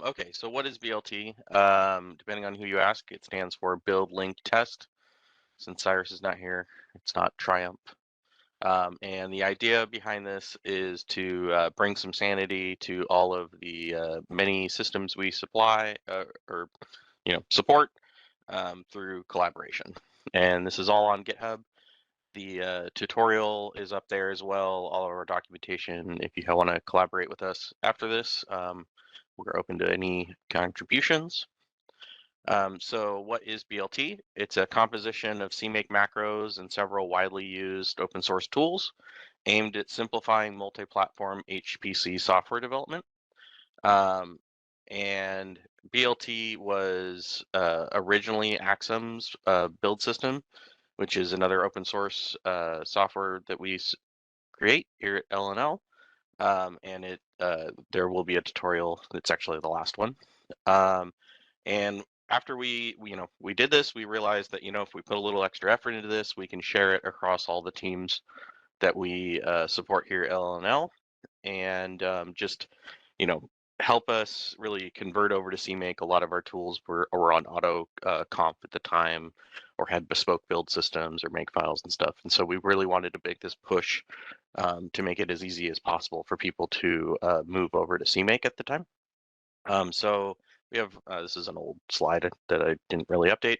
Okay, so what is BLT? Depending on who you ask, it stands for Build, Link, Test. Since Cyrus is not here, it's not Triumph. And the idea behind this is to bring some sanity to all of the many systems we supply or support through collaboration. And this is all on GitHub. The tutorial is up there as well, all of our documentation. If you want to collaborate with us after this, we're open to any contributions. So what is BLT? It's a composition of CMake macros and several widely used open source tools aimed at simplifying multi-platform HPC software development. And BLT was originally Axum's build system, which is another open source software that we create here at LNL. And there will be a tutorial. It's actually the last one. And after we did this, we realized that if we put a little extra effort into this, we can share it across all the teams that we support here at LNL, and just help us really convert over to CMake. A lot of our tools were on auto comp at the time, or had bespoke build systems or make files and stuff. And so we really wanted to make this push to make it as easy as possible for people to move over to CMake at the time. So we have, this is an old slide that I didn't really update,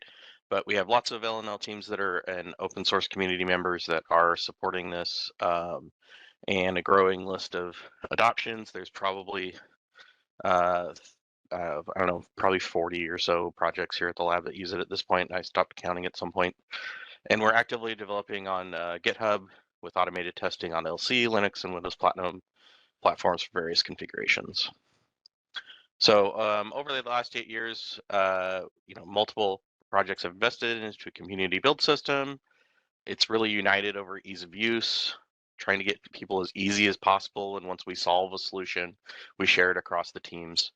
but we have lots of LNL teams that are and open source community members that are supporting this, and a growing list of adoptions. There's probably, I don't know, probably 40 or so projects here at the lab that use it at this point. I stopped counting at some point. And we're actively developing on GitHub with automated testing on LC, Linux, and Windows Platinum platforms for various configurations. So over the last 8 years, multiple projects have invested into a community build system. It's really united over ease of use, trying to get people as easy as possible. And once we solve a solution, we share it across the teams.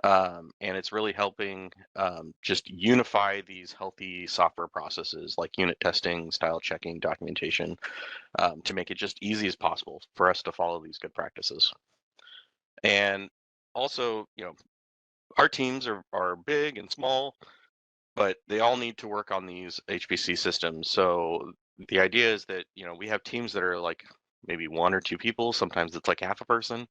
And it's really helping just unify these healthy software processes like unit testing, style checking, documentation, to make it just easy as possible for us to follow these good practices. And also, our teams are big and small, but they all need to work on these HPC systems. So the idea is that, we have teams that are like maybe 1 or 2 people. Sometimes it's like half a person.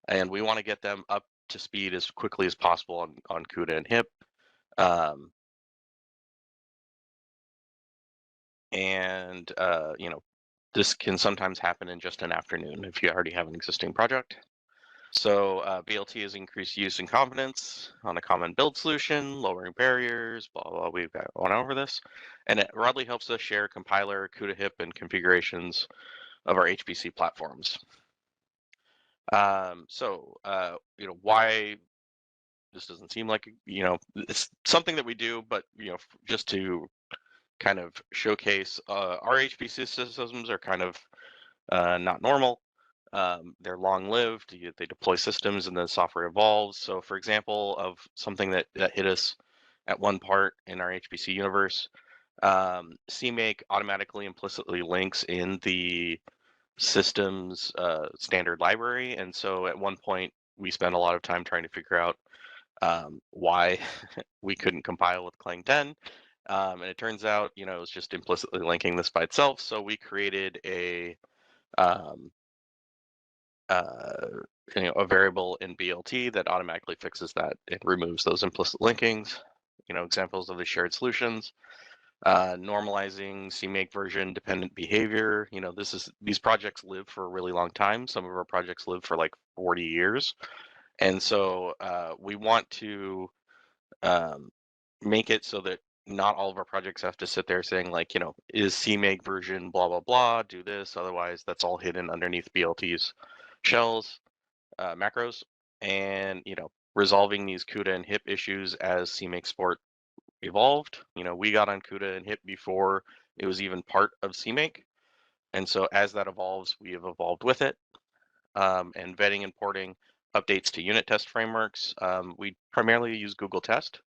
And we want to get them up to speed as quickly as possible on CUDA and HIP. This can sometimes happen in just an afternoon if you already have an existing project. So BLT has increased use and confidence on a common build solution, lowering barriers, blah, blah, we've gone over this. And it broadly helps us share compiler, CUDA HIP, and configurations of our HPC platforms. Why this doesn't seem like, it's something that we do, but, just to kind of showcase our HPC systems are kind of not normal. They're long-lived. They deploy systems and the software evolves. So for example, of something that hit us at one part in our HPC universe, CMake automatically implicitly links in the system's standard library. And so at one point, we spent a lot of time trying to figure out why we couldn't compile with Clang 10. And it turns out, it was just implicitly linking this by itself. So we created a variable in BLT that automatically fixes that. It removes those implicit linkings. Examples of the shared solutions, normalizing CMake version dependent behavior. These projects live for a really long time. Some of our projects live for like 40 years. And so we want to make it so that not all of our projects have to sit there saying like, is CMake version blah, blah, blah, do this. Otherwise, that's all hidden underneath BLT's shells, macros, and, resolving these CUDA and HIP issues as CMake Sport evolved. We got on CUDA and HIP before it was even part of CMake. And so as that evolves, we have evolved with it. And vetting and porting updates to unit test frameworks. We primarily use Google Test,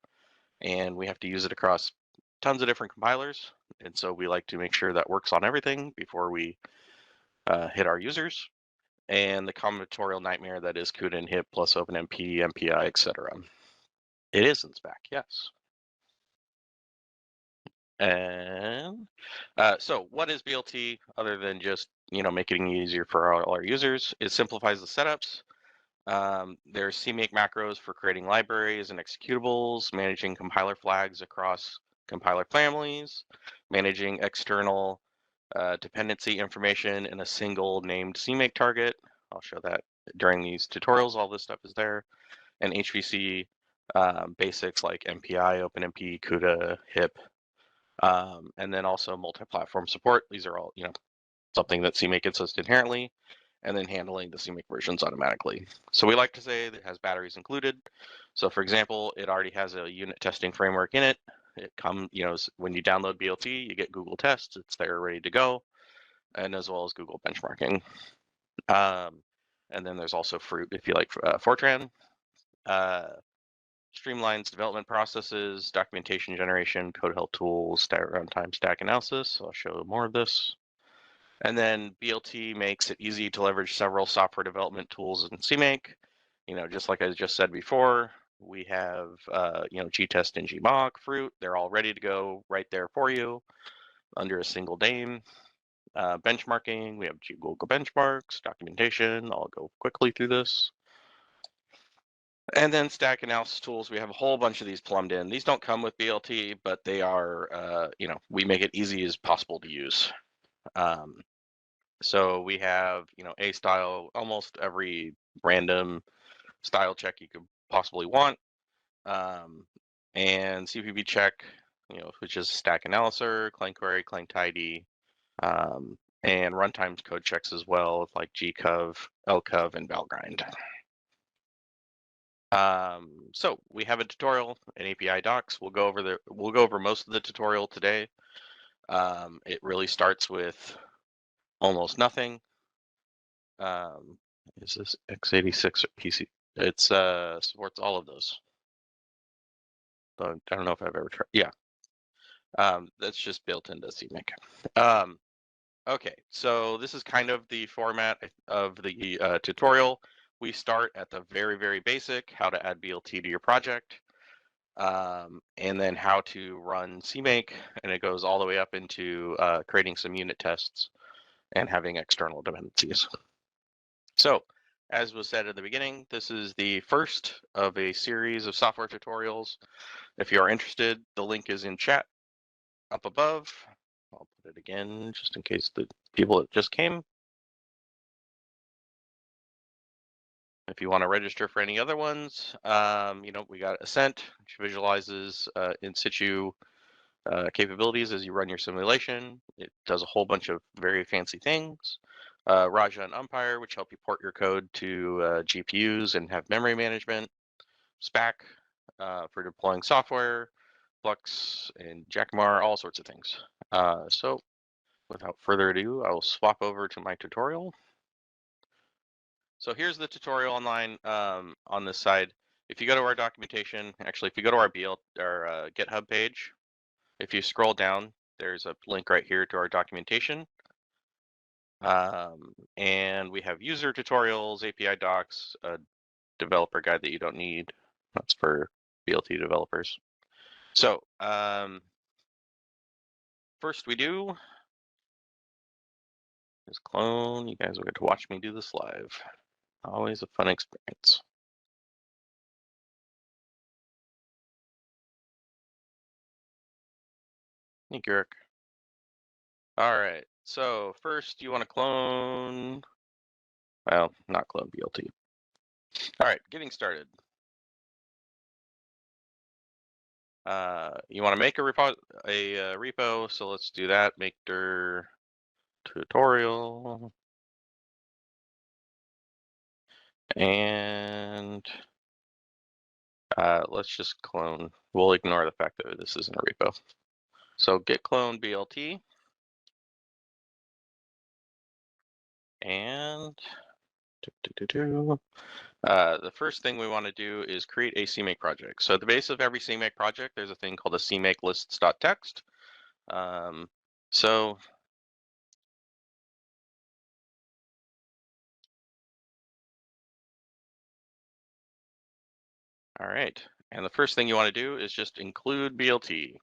and we have to use it across tons of different compilers. And so we like to make sure that works on everything before we hit our users. and the combinatorial nightmare that is CUDA and HIP plus OpenMP, MPI, etc. It is in spec, yes. And so what is BLT other than just, making it easier for all our users? It simplifies the setups. There's CMake macros for creating libraries and executables, managing compiler flags across compiler families, managing external dependency information in a single named CMake target. I'll show that during these tutorials. All this stuff is there. And HVC basics like MPI, OpenMP, CUDA, HIP, and then also multi-platform support. These are all, something that CMake insists inherently, and then handling the CMake versions automatically. So we like to say that it has batteries included. So for example, it already has a unit testing framework in it. It comes, when you download BLT, you get Google Tests. It's there ready to go, and as well as Google benchmarking. And then there's also Fruit if you like Fortran. Streamlines development processes, documentation generation, code help tools, runtime stack analysis. So I'll show more of this. And then BLT makes it easy to leverage several software development tools in CMake. Just like I just said before, we have, Gtest and Gmock, Fruit. They're all ready to go right there for you under a single name. Benchmarking, we have Google benchmarks, documentation. I'll go quickly through this. And then stack analysis tools, we have a whole bunch of these plumbed in. These don't come with BLT, but they are, we make it easy as possible to use. So we have, A style, almost every random style check you could possibly want. And CPB check, which is stack analyzer, clang query, clang tidy, and runtime code checks as well, like gcov, lcov, and valgrind. So we have a tutorial in API docs. We'll go over most of the tutorial today. It really starts with almost nothing. Is this x86 or PC? It supports all of those. But I don't know if I've ever tried. Yeah, that's just built into CMake. Okay, so this is kind of the format of the tutorial. We start at the very, very basic, how to add BLT to your project, and then how to run CMake, and it goes all the way up into creating some unit tests and having external dependencies. So, as was said at the beginning, this is the first of a series of software tutorials. If you are interested, the link is in chat up above. I'll put it again just in case the people that just came. If you want to register for any other ones, we got Ascent, which visualizes in situ capabilities as you run your simulation. It does a whole bunch of very fancy things. Raja and Umpire, which help you port your code to GPUs and have memory management. SPAC for deploying software. Flux and Jacmar, all sorts of things. So without further ado, I will swap over to my tutorial. So here's the tutorial online on this side. If you go to our documentation, actually, if you go to our GitHub page, if you scroll down, there's a link right here to our documentation. And we have user tutorials, API docs, a developer guide that you don't need. That's for BLT developers. So first we do is clone. You guys will get to watch me do this live. Always a fun experience. Thank you, Eric. All right, so first you want to clone, well, not clone BLT. All right, getting started. You want to make a repo, so let's do that. Make dir tutorial. And let's just clone. We'll ignore the fact that this isn't a repo. So git clone BLT. And the first thing we want to do is create a CMake project. So at the base of every CMake project, there's a thing called a CMake lists.txt. So All right. And the first thing you want to do is just include BLT.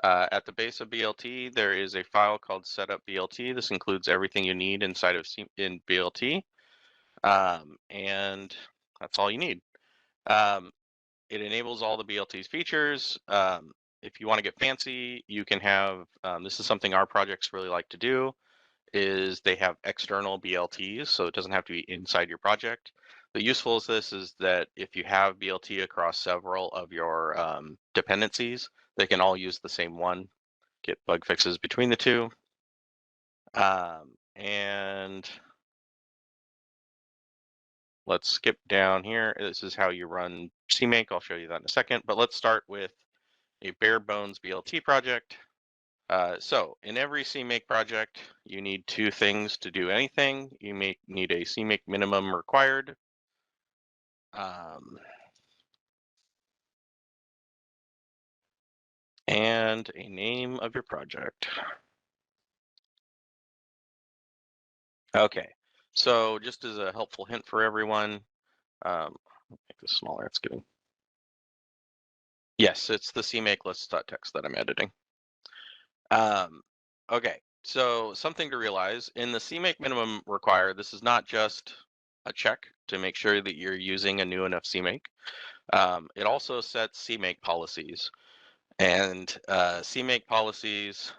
At the base of BLT, there is a file called setup BLT. This includes everything you need inside of in BLT, and that's all you need. It enables all the BLT's features. If you want to get fancy, you can have. This is something our projects really like to do. Is they have external BLTs, so it doesn't have to be inside your project. The useful is this is that if you have BLT across several of your dependencies, they can all use the same one, get bug fixes between the two. And let's skip down here. This is how you run CMake. I'll show you that in a second, but let's start with a bare bones BLT project. So in every CMake project, you need two things to do anything. You may need a CMake minimum required. And a name of your project. Okay, so just as a helpful hint for everyone, make this smaller, it's getting. Yes, it's the CMake list.txt that I'm editing. Okay, so something to realize in the CMake minimum required, this is not just a check to make sure that you're using a new enough CMake. It also sets CMake policies. And CMake policies,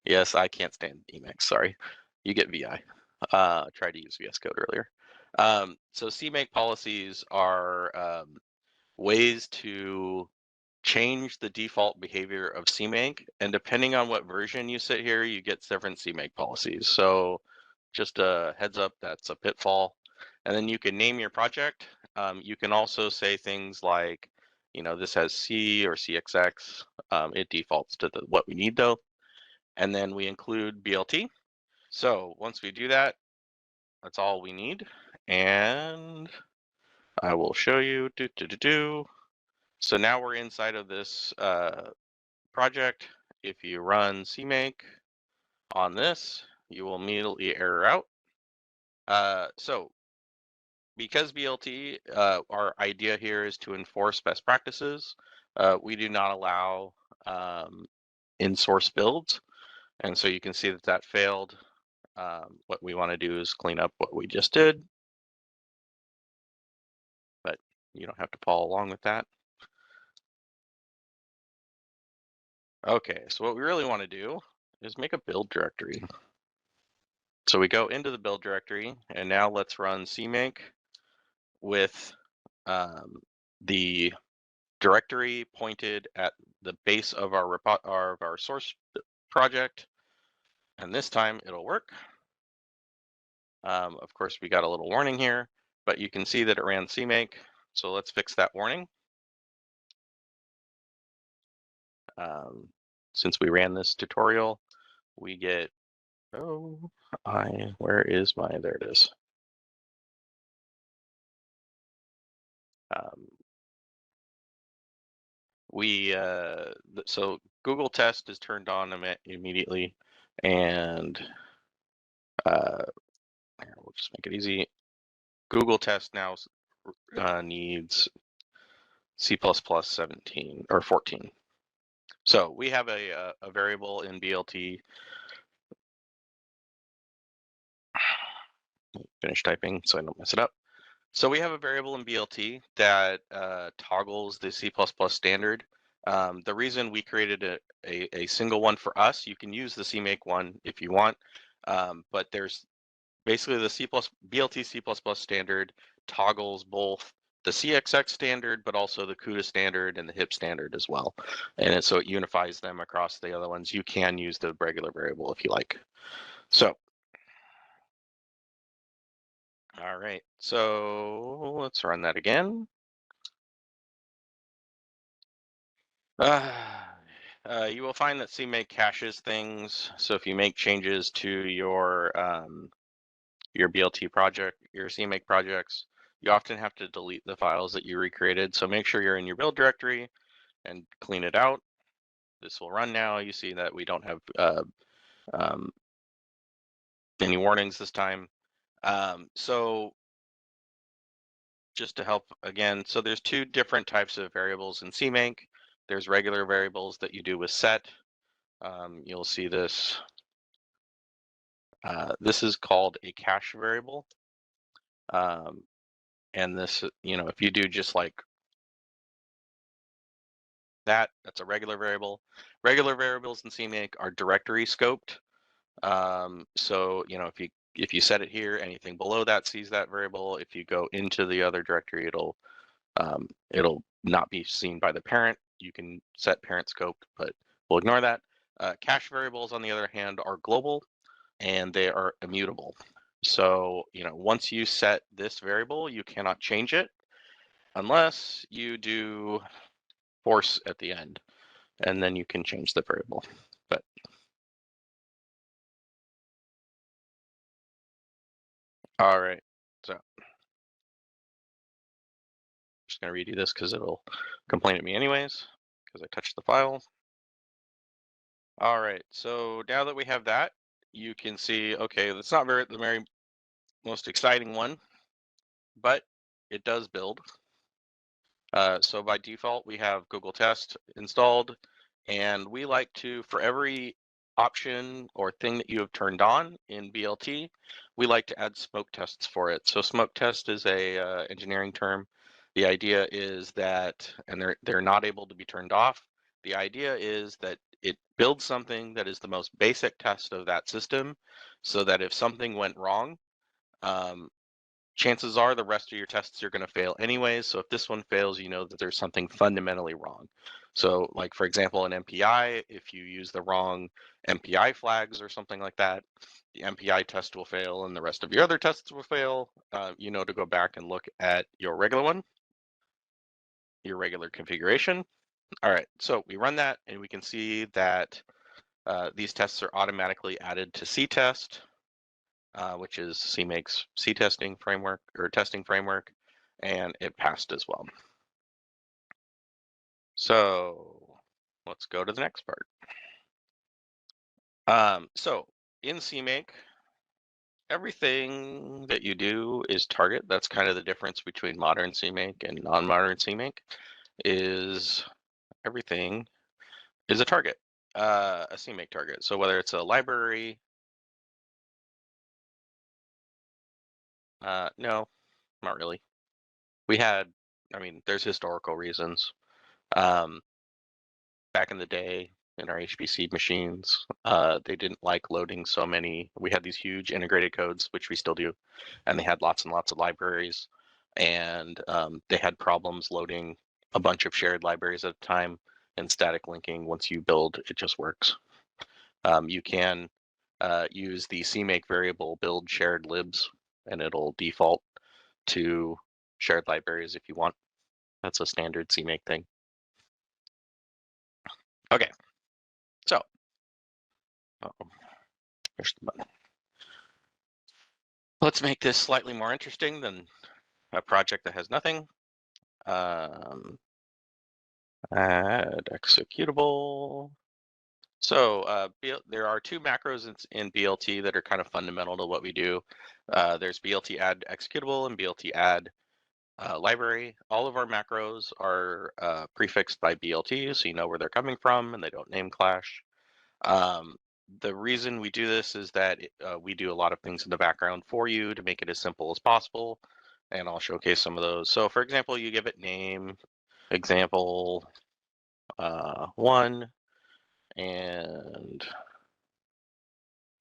yes, I can't stand Emacs, sorry. You get VI. Tried to use VS Code earlier. So CMake policies are ways to change the default behavior of CMake, and depending on what version you sit here, you get different CMake policies. So just a heads up, that's a pitfall. And then you can name your project. You can also say things like, this has C or CXX. It defaults to what we need though. And then we include BLT. So once we do that, that's all we need. And I will show you. So now we're inside of this project. If you run CMake on this, you will immediately error out. So because BLT, our idea here is to enforce best practices. We do not allow in-source builds. And so you can see that that failed. What we want to do is clean up what we just did. But you don't have to follow along with that. Okay, so what we really want to do is make a build directory. So we go into the build directory, and now let's run CMake with the directory pointed at the base of our source project, and this time it'll work. Of course, we got a little warning here, but you can see that it ran CMake, so let's fix that warning. Since we ran this tutorial, we get, where is my, there it is. So Google test is turned on immediately, and we'll just make it easy. Google test now needs C++ 17 or 14. So we have a variable in BLT. Finish typing so I don't mess it up. So we have a variable in BLT that toggles the C++ standard. The reason we created a single one for us, you can use the CMake one if you want, but there's basically the BLT C++ standard toggles both the CXX standard, but also the CUDA standard and the HIP standard as well. And so it unifies them across the other ones. You can use the regular variable if you like. So, all right, so let's run that again. You will find that CMake caches things. So if you make changes to your BLT project, your CMake projects, you often have to delete the files that you recreated. So make sure you're in your build directory and clean it out. This will run now. You see that we don't have any warnings this time. So just to help again, so there's two different types of variables in CMake. There's regular variables that you do with set. You'll see this. This is called a cache variable. And this, if you do just like that, that's a regular variable. Regular variables in CMake are directory scoped. So, if you set it here, anything below that sees that variable. If you go into the other directory, it'll not be seen by the parent. You can set parent scope, but we'll ignore that. Cache variables, on the other hand, are global and they are immutable. So, once you set this variable, you cannot change it unless you do force at the end, and then you can change the variable. But all right, so I'm just going to redo this because it'll complain at me anyways because I touched the file. All right, so now that we have that, you can see, okay, that's not the very most exciting one, but it does build. So by default, we have Google Test installed, and we like to, for every option or thing that you have turned on in BLT, we like to add smoke tests for it. So smoke test is a engineering term. The idea is that, and they're not able to be turned off. The idea is that it builds something that is the most basic test of that system, so that if something went wrong, um, chances are the rest of your tests are going to fail anyways. So if this one fails, you know that there's something fundamentally wrong. So like, for example, in MPI, if you use the wrong MPI flags or something like that, the MPI test will fail and the rest of your other tests will fail. You know to go back and look at your regular one, your regular configuration. All right, so we run that and we can see that these tests are automatically added to C-test. Which is CMake's C testing framework or testing framework, and it passed as well. So let's go to the next part. So in CMake, everything that you do is target. That's kind of the difference between modern CMake and non-modern CMake. Is everything is a target, a CMake target. So whether it's a library, no, not really. We had, I mean, there's historical reasons. Um, Back in the day in our HPC machines, they didn't like loading so many. We had these huge integrated codes, which we still do, and they had lots and lots of libraries, and they had problems loading a bunch of shared libraries at a time. And static linking, once you build, it just works. You can use the CMake variable build shared libs, and it'll default to shared libraries if you want. That's a standard CMake thing. Okay, so here's the button. Let's make this slightly more interesting than a project that has nothing. Add executable. So there are two macros in BLT that are kind of fundamental to what we do. There's BLT add executable and BLT add library. All of our macros are prefixed by BLT, so you know where they're coming from and they don't name clash. The reason we do this is that we do a lot of things in the background for you to make it as simple as possible, and I'll showcase some of those. So for example, you give it name, example 1, and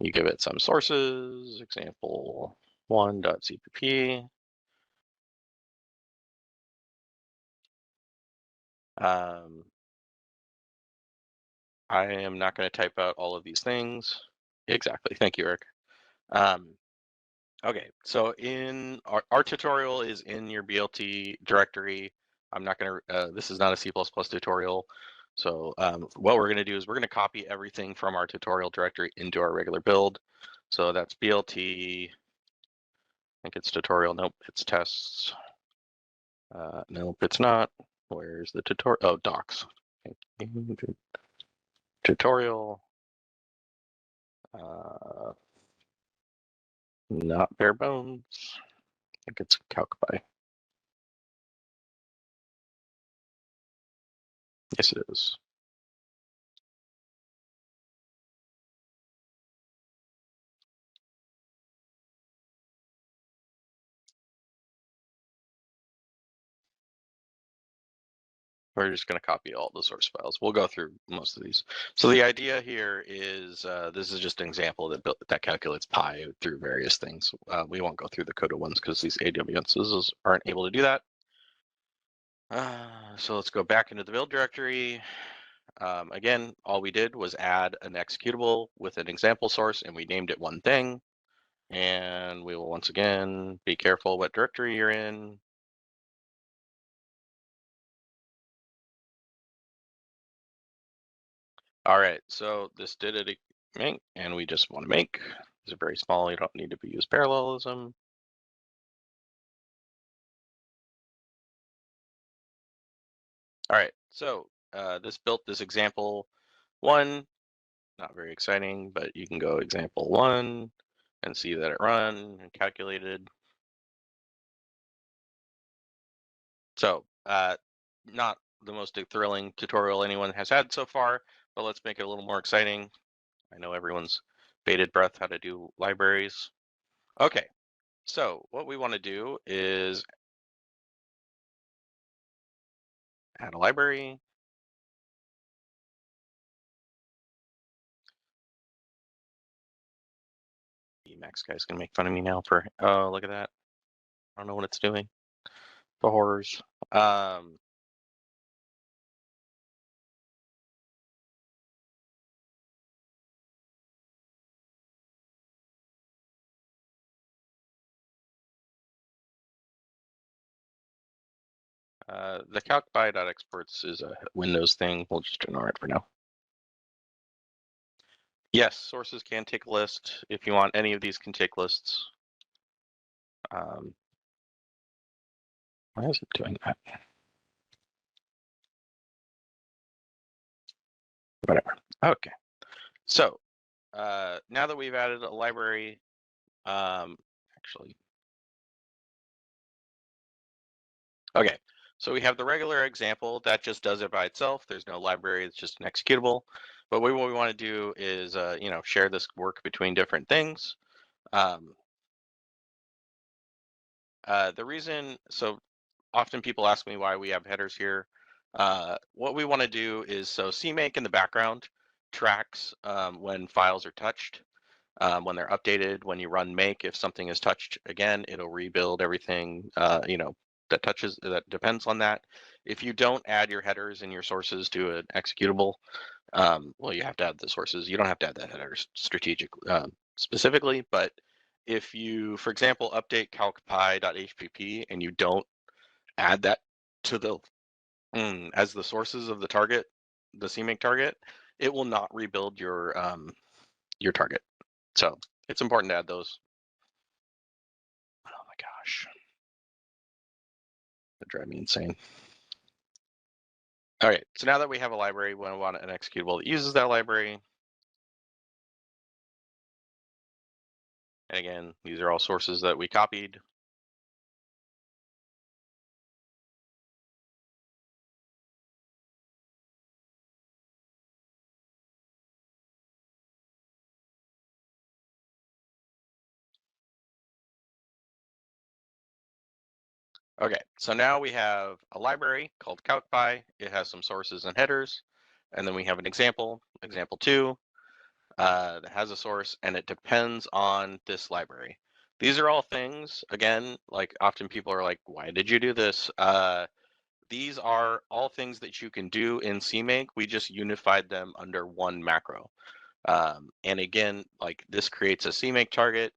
you give it some sources, example 1.cpp. I am not going to type out all of these things. Exactly. Thank you, Eric. Okay, so in our tutorial is in your BLT directory. I'm not going to, this is not a C++ tutorial. So what we're going to do is we're going to copy everything from our tutorial directory into our regular build. So that's BLT, I think it's tutorial, nope, it's tests. Nope, it's not. Where's the tutorial? Oh, docs. Tutorial. Not bare bones. I think it's calc by. Yes, it is. We're just going to copy all the source files. We'll go through most of these. So the idea here is this is just an example that calculates pi through various things. We won't go through the coded ones because these AWSs aren't able to do that. So let's go back into the build directory. Again, all we did was add an executable with an example source, and we named it one thing. And we will once again be careful what directory you're in. All right, so this did it make, and we just want to make. These are very small. You don't need to use parallelism. All right, so this built this example one. Not very exciting, but you can go example one and see that it run and calculated. So not the most thrilling tutorial anyone has had so far, but let's make it a little more exciting. I know everyone's bated breath how to do libraries. Okay, so what we want to do is add a library. Emacs guy's gonna make fun of me now for, oh, look at that. I don't know what it's doing. The horrors. The calc.by.exports is a Windows thing. We'll just ignore it for now. Yes, sources can take a list. If you want, any of these can take lists. Why is it doing that? Whatever. Okay. So now that we've added a library, actually, okay. So we have the regular example that just does it by itself. There's no library. It's just an executable. But what we want to do is, share this work between different things. Um, the reason, so often people ask me why we have headers here. What we want to do is, so CMake in the background tracks when files are touched, when they're updated. When you run make, if something is touched again, it'll rebuild everything, that depends on that. If you don't add your headers and your sources to an executable, well, you have to add the sources. You don't have to add the headers specifically, but if you, for example, update calcpi.hpp and you don't add that to the as the sources of the target, the CMake target, it will not rebuild your target. So it's important to add those. Oh my gosh, that drive me insane. All right, so now that we have a library, we want an executable that uses that library. And again, these are all sources that we copied. Okay, so now we have a library called calcpy. It has some sources and headers. And then we have an example, example two, that has a source, and it depends on this library. These are all things, again, like often people are like, why did you do this? These are all things that you can do in CMake. We just unified them under one macro. And again, like this creates a CMake target.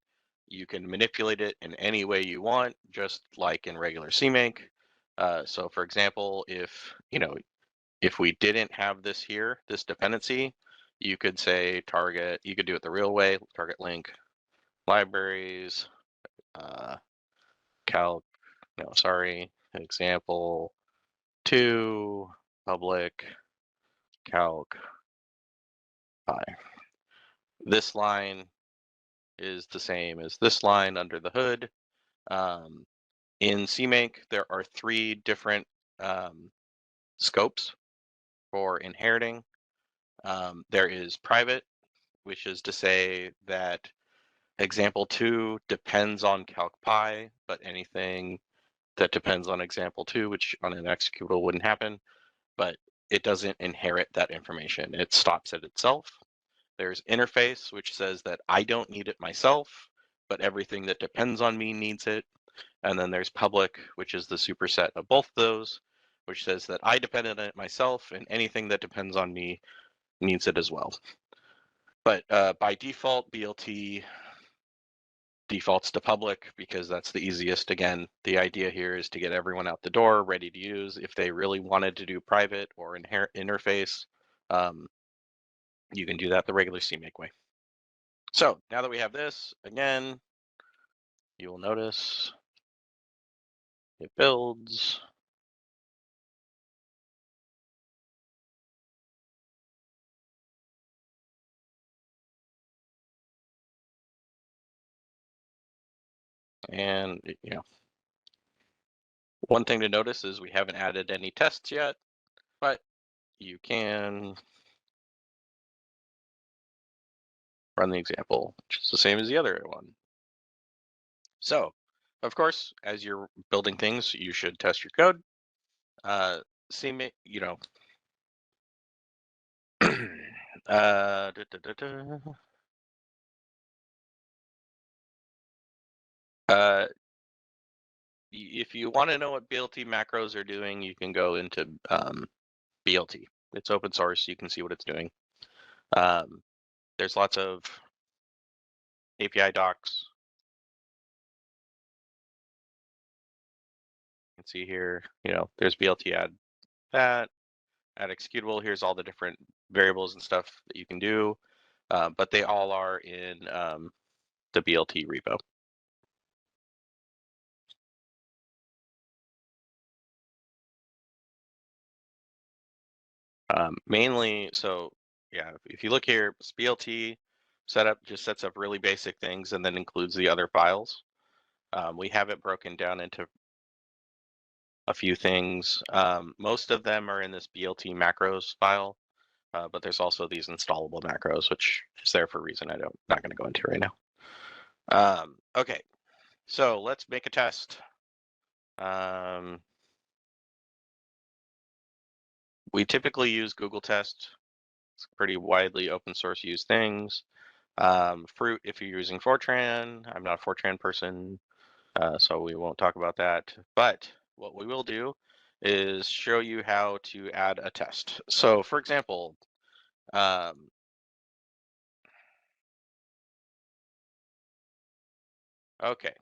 You can manipulate it in any way you want, just like in regular CMake. So for example, if we didn't have this here, this dependency, you could say target, you could do it the real way, target link, libraries, calc, no, sorry, example two, public, calc, pi. This line is the same as this line under the hood. In CMake, there are three different scopes. for inheriting. There is private, which is to say that example 2 depends on calc_pi, but anything that depends on example 2, which on an executable wouldn't happen, but it doesn't inherit that information. It stops at itself. There's interface, which says that I don't need it myself, but everything that depends on me needs it. And then there's public, which is the superset of both those, which says that I depend on it myself, and anything that depends on me needs it as well. But by default, BLT defaults to public because that's the easiest. Again, the idea here is to get everyone out the door ready to use. If they really wanted to do private or interface, you can do that the regular CMake way. So now that we have this, again, you will notice it builds. And, one thing to notice is we haven't added any tests yet, but you can run the example, which is the same as the other one. So, of course, as you're building things, you should test your code. CMake, da, da, da, da. If you want to know what BLT macros are doing, you can go into BLT. It's open source. You can see what it's doing. There's lots of API docs. You can see here, there's BLT add that, add executable. Here's all the different variables and stuff that you can do, but they all are in the BLT repo. Mainly, so yeah, if you look here, BLT setup just sets up really basic things and then includes the other files. We have it broken down into a few things. Most of them are in this BLT macros file, but there's also these installable macros, which is there for a reason I'm not going to go into right now. Okay, so let's make a test. We typically use Google Test. It's pretty widely open source used things. Fruit if you're using Fortran. I'm not a Fortran person, so we won't talk about that. But what we will do is show you how to add a test. So for example, okay,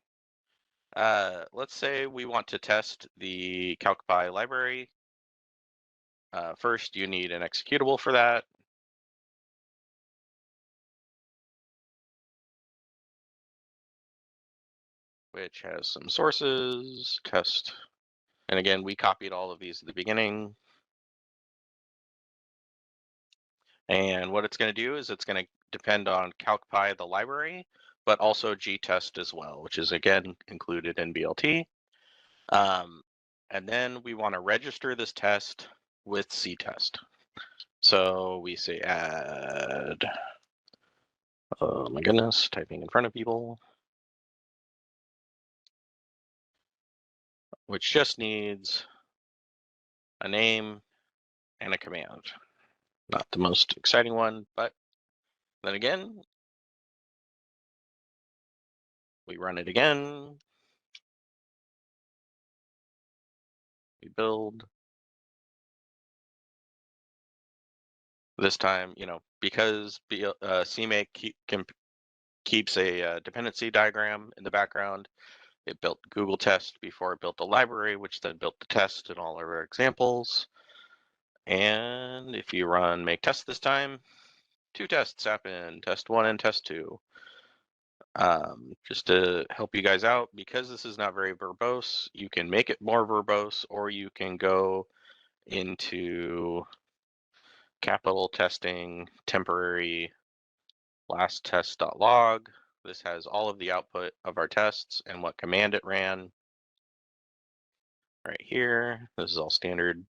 let's say we want to test the calc_pi library. First, you need an executable for that. Which has some sources, test. And again, we copied all of these at the beginning. And what it's going to do is it's going to depend on calc_pi, the library, but also gtest as well, which is again included in BLT. And then we want to register this test with ctest. So we say add, oh my goodness, typing in front of people, which just needs a name and a command. Not the most exciting one, but then again, we run it again, we build. This time, because CMake keeps a dependency diagram in the background, it built Google Test before it built the library, which then built the test in all of our examples. And if you run make test this time, 2 tests happen, test 1 and test 2. Just to help you guys out, because this is not very verbose, you can make it more verbose, or you can go into capital testing temporary last test.log. This has all of the output of our tests and what command it ran right here. This is all standard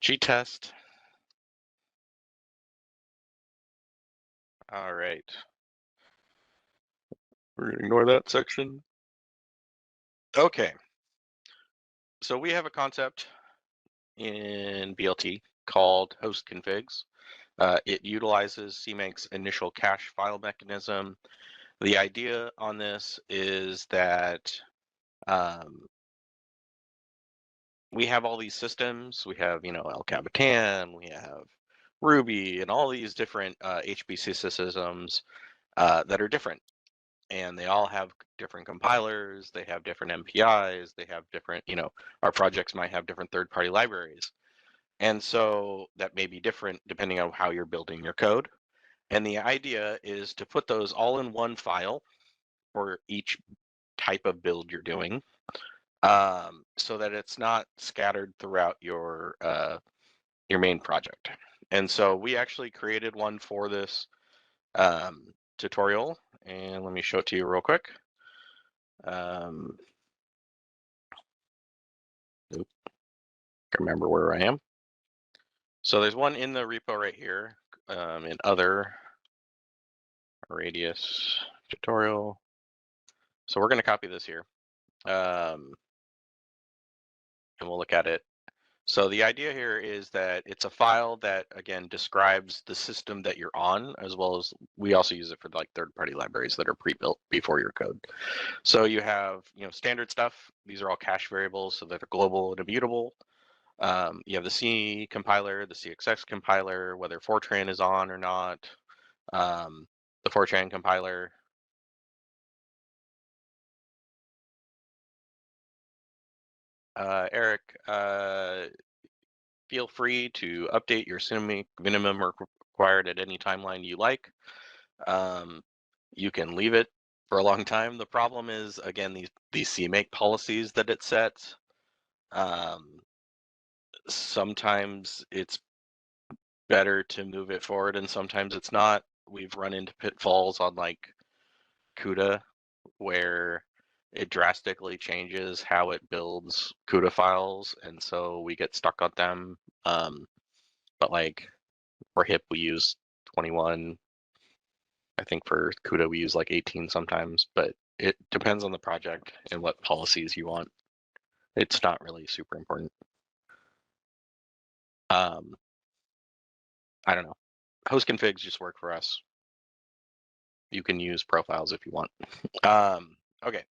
gtest. All right. We're gonna ignore that section. Okay. So we have a concept in BLT called host configs. It utilizes CMake's initial cache file mechanism. The idea on this is that um, we have all these systems. We have, El Capitan, we have Ruby, and all these different HPC systems that are different. And they all have different compilers, they have different MPIs, they have different, our projects might have different third-party libraries. And so that may be different depending on how you're building your code. And the idea is to put those all in one file for each type of build you're doing, so that it's not scattered throughout your main project. And so we actually created one for this tutorial, and let me show it to you real quick. Oop, remember where I am. So there's one in the repo right here, in other radius tutorial. So we're going to copy this here, and we'll look at it. So the idea here is that it's a file that, again, describes the system that you're on, as well as we also use it for like third-party libraries that are pre-built before your code. So you have, standard stuff. These are all cache variables, so they're global and immutable. You have the C compiler, the CXX compiler, whether Fortran is on or not. The Fortran compiler. Eric, feel free to update your CMake minimum required at any timeline you like. You can leave it for a long time. The problem is, again, these CMake policies that it sets. Sometimes it's better to move it forward, and sometimes it's not. We've run into pitfalls on like CUDA where it drastically changes how it builds CUDA files, and so we get stuck on them. But like for HIP, we use 21. I think for CUDA, we use like 18 sometimes, but it depends on the project and what policies you want. It's not really super important. I don't know. Host configs just work for us. You can use profiles if you want. Okay.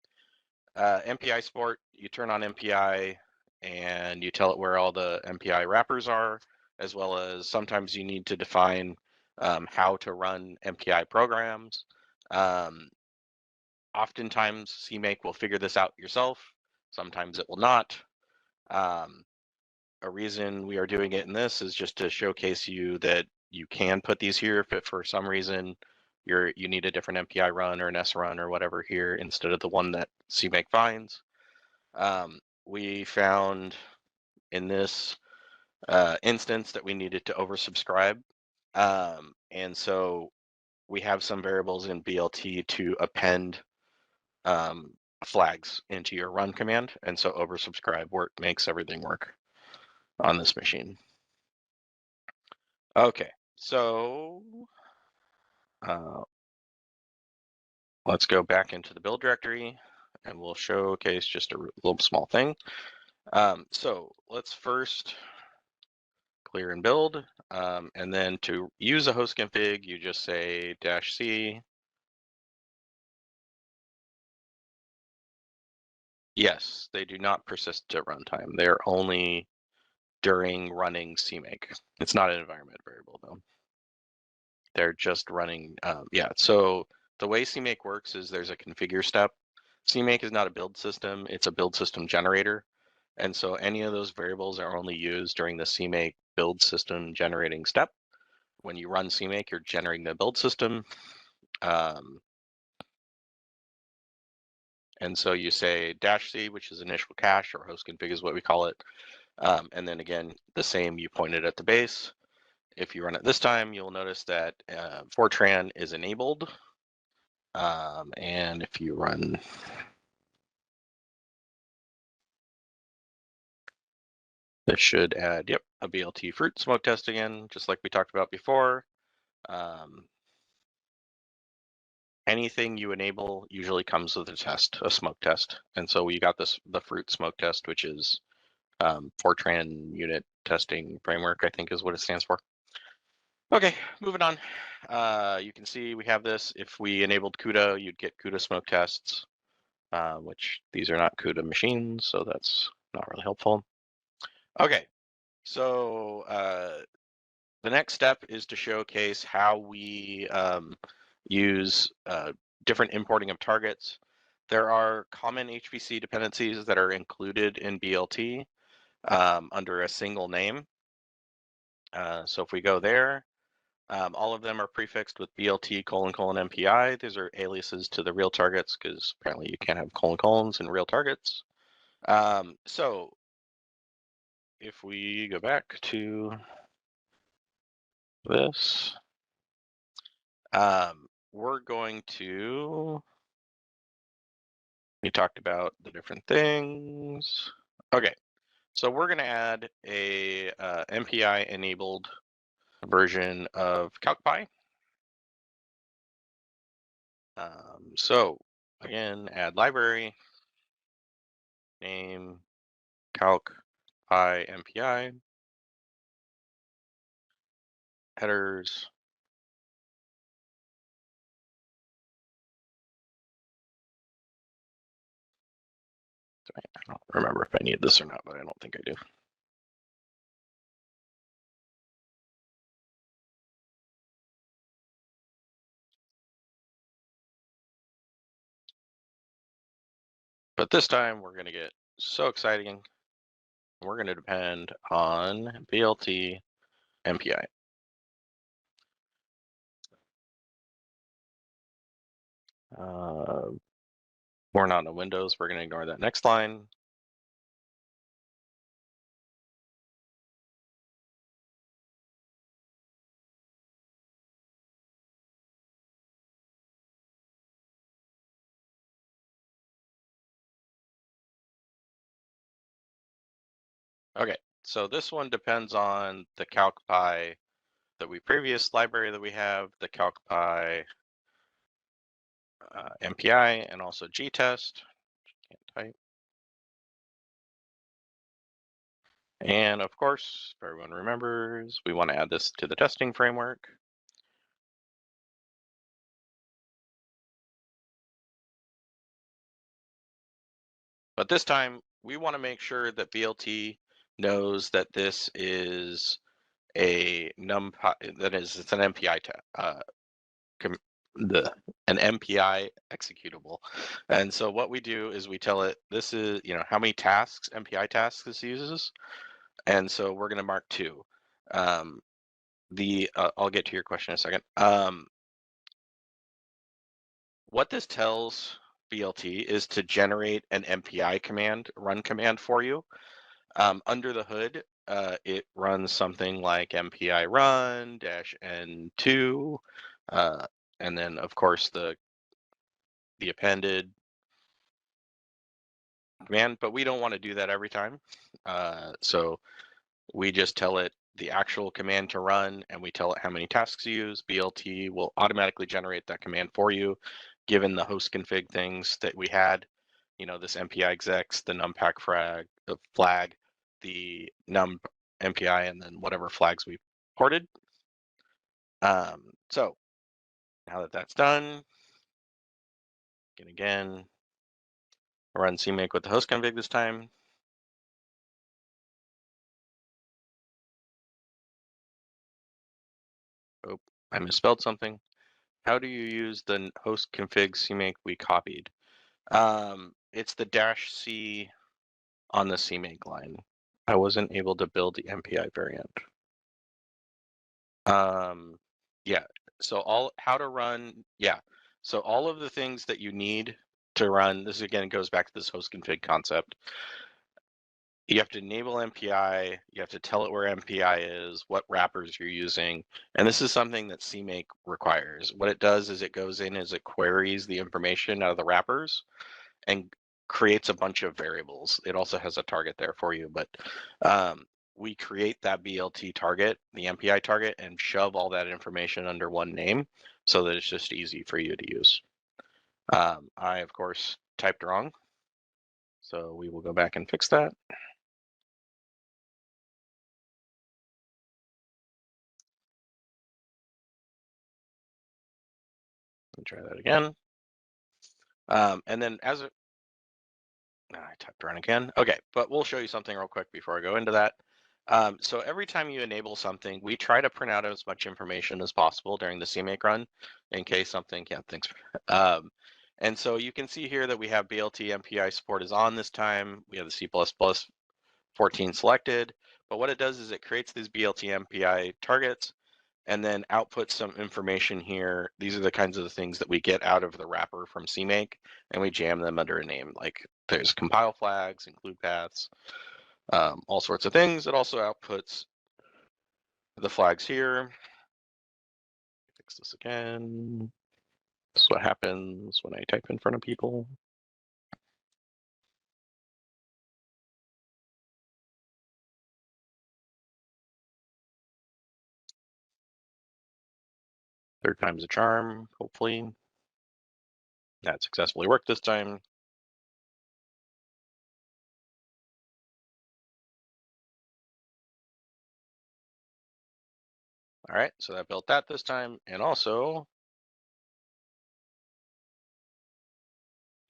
MPI support, you turn on MPI and you tell it where all the MPI wrappers are, as well as sometimes you need to define how to run MPI programs. Oftentimes CMake will figure this out yourself. Sometimes it will not. A reason we are doing it in this is just to showcase you that you can put these here if for some reason you need a different MPI run or an S run or whatever here instead of the one that CMake finds. We found in this instance that we needed to oversubscribe. And so we have some variables in BLT to append flags into your run command. And so oversubscribe makes everything work on this machine. Okay, so let's go back into the build directory and we'll showcase just a little small thing. So let's first clear and build. And then to use a host config, you just say -c. Yes, they do not persist at runtime. They're only during running CMake. It's not an environment variable though. They're just running, yeah. So the way CMake works is there's a configure step. CMake is not a build system, it's a build system generator. And so any of those variables are only used during the CMake build system generating step. When you run CMake, you're generating the build system. And so you say -c, which is initial cache, or host config is what we call it. And then again, the same, you pointed at the base. If you run it this time, you'll notice that Fortran is enabled. And if you run this should add, yep, a BLT fruit smoke test again, just like we talked about before. anything you enable usually comes with a test, a smoke test. And so we got the fruit smoke test, which is Fortran unit testing framework, I think is what it stands for. Okay, moving on. You can see we have this. If we enabled CUDA, you'd get CUDA smoke tests, which these are not CUDA machines, so that's not really helpful. Okay, so the next step is to showcase how we use different importing of targets. There are common HPC dependencies that are included in BLT under a single name. So if we go there, all of them are prefixed with BLT : MPI. These are aliases to the real targets because apparently you can't have colons in real targets. So if we go back to this, we're going to, we talked about the different things. Okay, so we're going to add a MPI enabled version of CalcPy. So again, add library, name, calc, pi, MPI, headers. I don't remember if I need this or not, but I don't think I do. But this time we're going to get so exciting. We're going to depend on BLT MPI. We're not on Windows. We're going to ignore that next line. Okay, so this one depends on the CalcPy that we previous library that we have, the CalcPy MPI, and also gtest. Can't type. And of course, if everyone remembers, we want to add this to the testing framework. But this time, we want to make sure that BLT knows that this is a NumPy, that is, it's an MPI an MPI executable. And so what we do is we tell it this is, how many tasks, MPI tasks this uses. And so we're going to mark 2. I'll get to your question in a second. What this tells BLT is to generate an MPI command, run command for you. Under the hood, it runs something like MPI run -n2, and then of course the appended command, but we don't want to do that every time. So we just tell it the actual command to run, and we tell it how many tasks you use. BLT will automatically generate that command for you, given the host config things that we had. This MPI execs, the numpack flag, the num MPI, and then whatever flags we ported. So now that that's done, again, run CMake with the host config this time. Oh, I misspelled something. How do you use the host config CMake we copied? It's the -C on the CMake line. I wasn't able to build the MPI variant. Yeah, so how to run, yeah. So all of the things that you need to run, this again goes back to this host config concept. You have to enable MPI, you have to tell it where MPI is, what wrappers you're using, and this is something that CMake requires. What it does is it goes in as it queries the information out of the wrappers and creates a bunch of variables. It also has a target there for you, but we create that BLT target, the MPI target, and shove all that information under one name so that it's just easy for you to use. I, of course, typed wrong, so we will go back and fix that. And try that again. And then I typed wrong again. Okay, but we'll show you something real quick before I go into that. So every time you enable something, we try to print out as much information as possible during the CMake run in case something, yeah, thanks. And so you can see here that we have BLT MPI support is on this time. We have the C++ 14 selected, but what it does is it creates these BLT MPI targets and then outputs some information here. These are the kinds of things that we get out of the wrapper from CMake, and we jam them under a name. Like there's compile flags, include paths, all sorts of things. It also outputs the flags here. Fix this again. This is what happens when I type in front of people. Third time's a charm, hopefully. That successfully worked this time. All right, so that built that this time. And also,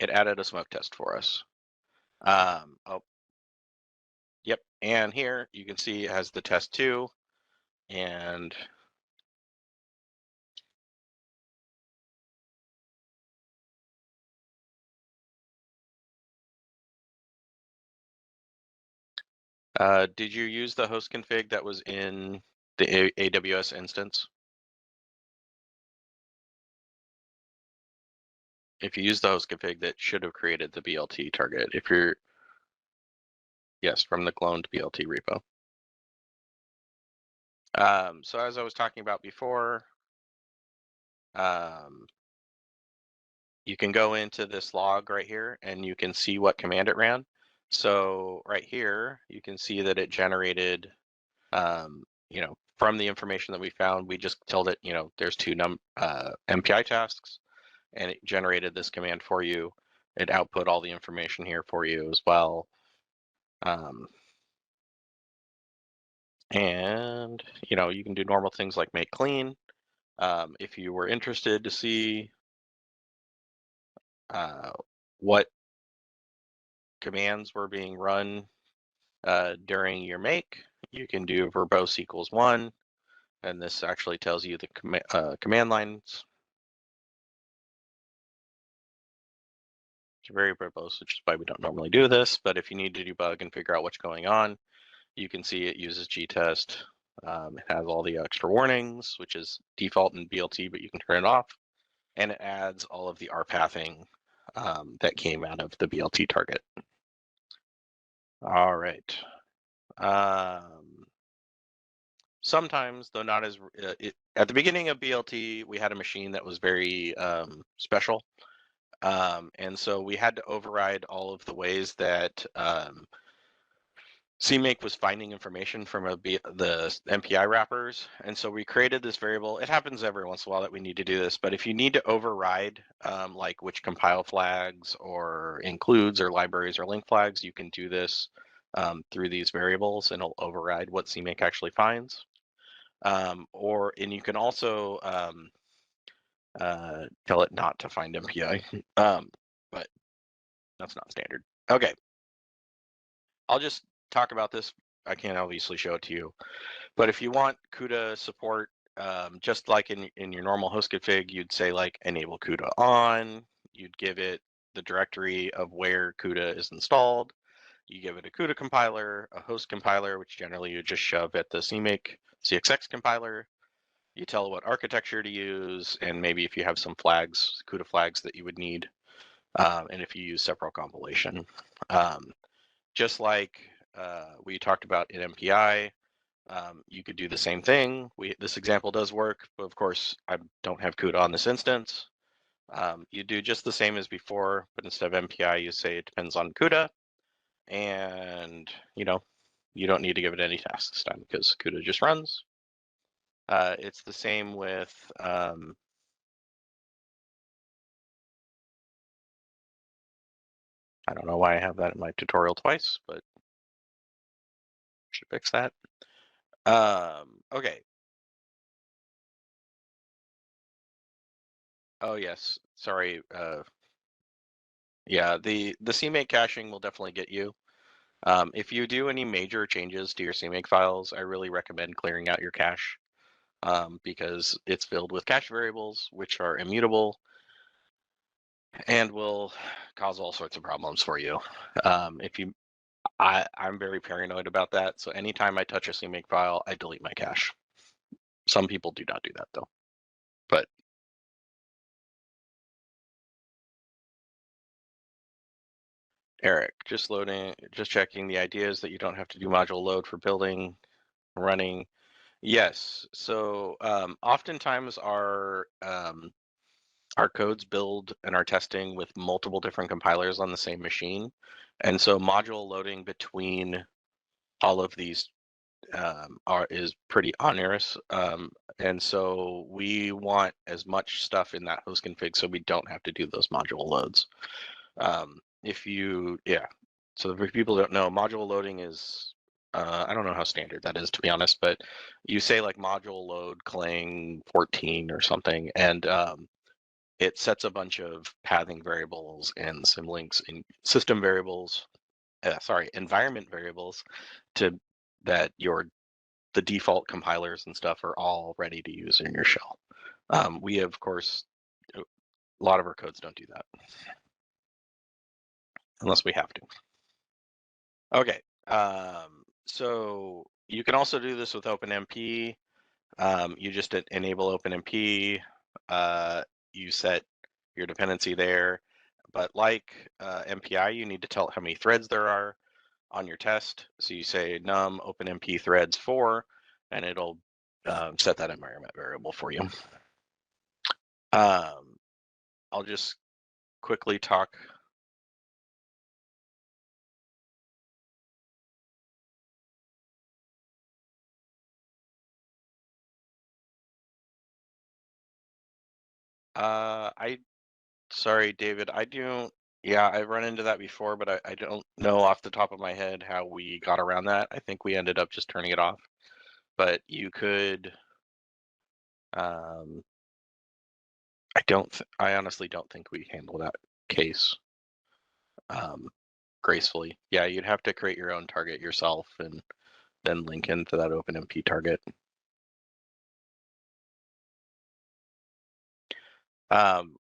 it added a smoke test for us. Oh, yep. And here you can see it has the test 2 and did you use the host config that was in the AWS instance? If you use the host config, that should have created the BLT target. If you're, yes, from the cloned BLT repo. So as I was talking about before, you can go into this log right here and you can see what command it ran. So right here, you can see that it generated, from the information that we found, we just told it, there's two MPI tasks, and it generated this command for you. It output all the information here for you as well. And, you can do normal things like make clean. If you were interested to see what commands were being run during your make, you can do verbose equals 1, and this actually tells you the command lines. It's very verbose, which is why we don't normally do this, but if you need to debug and figure out what's going on, you can see it uses gtest. It has all the extra warnings, which is default in BLT, but you can turn it off. And it adds all of the RPathing that came out of the BLT target. All right. Sometimes, though not as, at the beginning of BLT, we had a machine that was very special. And so we had to override all of the ways that CMake was finding information from the MPI wrappers. And so we created this variable. It happens every once in a while that we need to do this, but if you need to override like which compile flags or includes or libraries or link flags, you can do this through these variables, and it'll override what CMake actually finds. And you can also tell it not to find MPI, but that's not standard. Okay, I'll just talk about this. I can't obviously show it to you, but if you want CUDA support, just like in your normal host config, you'd say like enable CUDA on, you'd give it the directory of where CUDA is installed, you give it a CUDA compiler, a host compiler, which generally you just shove at the CMake CXX compiler, you tell it what architecture to use, and maybe if you have some flags, CUDA flags that you would need, and if you use separo compilation. Just like we talked about in MPI, you could do the same thing. This example does work, but of course I don't have CUDA on this instance. You do just the same as before, but instead of MPI, you say it depends on CUDA, and you don't need to give it any tasks this time because CUDA just runs. It's the same with I don't know why I have that in my tutorial twice, but should fix that. Okay. Oh yes, sorry. Yeah, the CMake caching will definitely get you. If you do any major changes to your CMake files, I really recommend clearing out your cache because it's filled with cache variables, which are immutable and will cause all sorts of problems for you. If you, I'm very paranoid about that. So anytime I touch a CMake file, I delete my cache. Some people do not do that though. But Eric, just loading, just checking. The idea is that you don't have to do module load for building, running. Yes. So oftentimes our codes build and are testing with multiple different compilers on the same machine, and so module loading between all of these is pretty onerous. And so we want as much stuff in that host config so we don't have to do those module loads. If you, yeah. So if people don't know, module loading is, I don't know how standard that is to be honest, but you say like module load clang 14 or something, and it sets a bunch of pathing variables and symlinks and system variables, sorry, environment variables to that the default compilers and stuff are all ready to use in your shell. We of course, a lot of our codes don't do that unless we have to. Okay, so you can also do this with OpenMP. You just enable OpenMP. You set your dependency there, but like MPI, you need to tell it how many threads there are on your test. So you say num OpenMP threads 4, and it'll set that environment variable for you. I'll just quickly talk. Sorry, David, I don't, yeah, I've run into that before, but I don't know off the top of my head how we got around that. I think we ended up just turning it off, but you could, um, I honestly don't think we handle that case um, gracefully. Yeah, you'd have to create your own target yourself and then link into that OpenMP target. Um,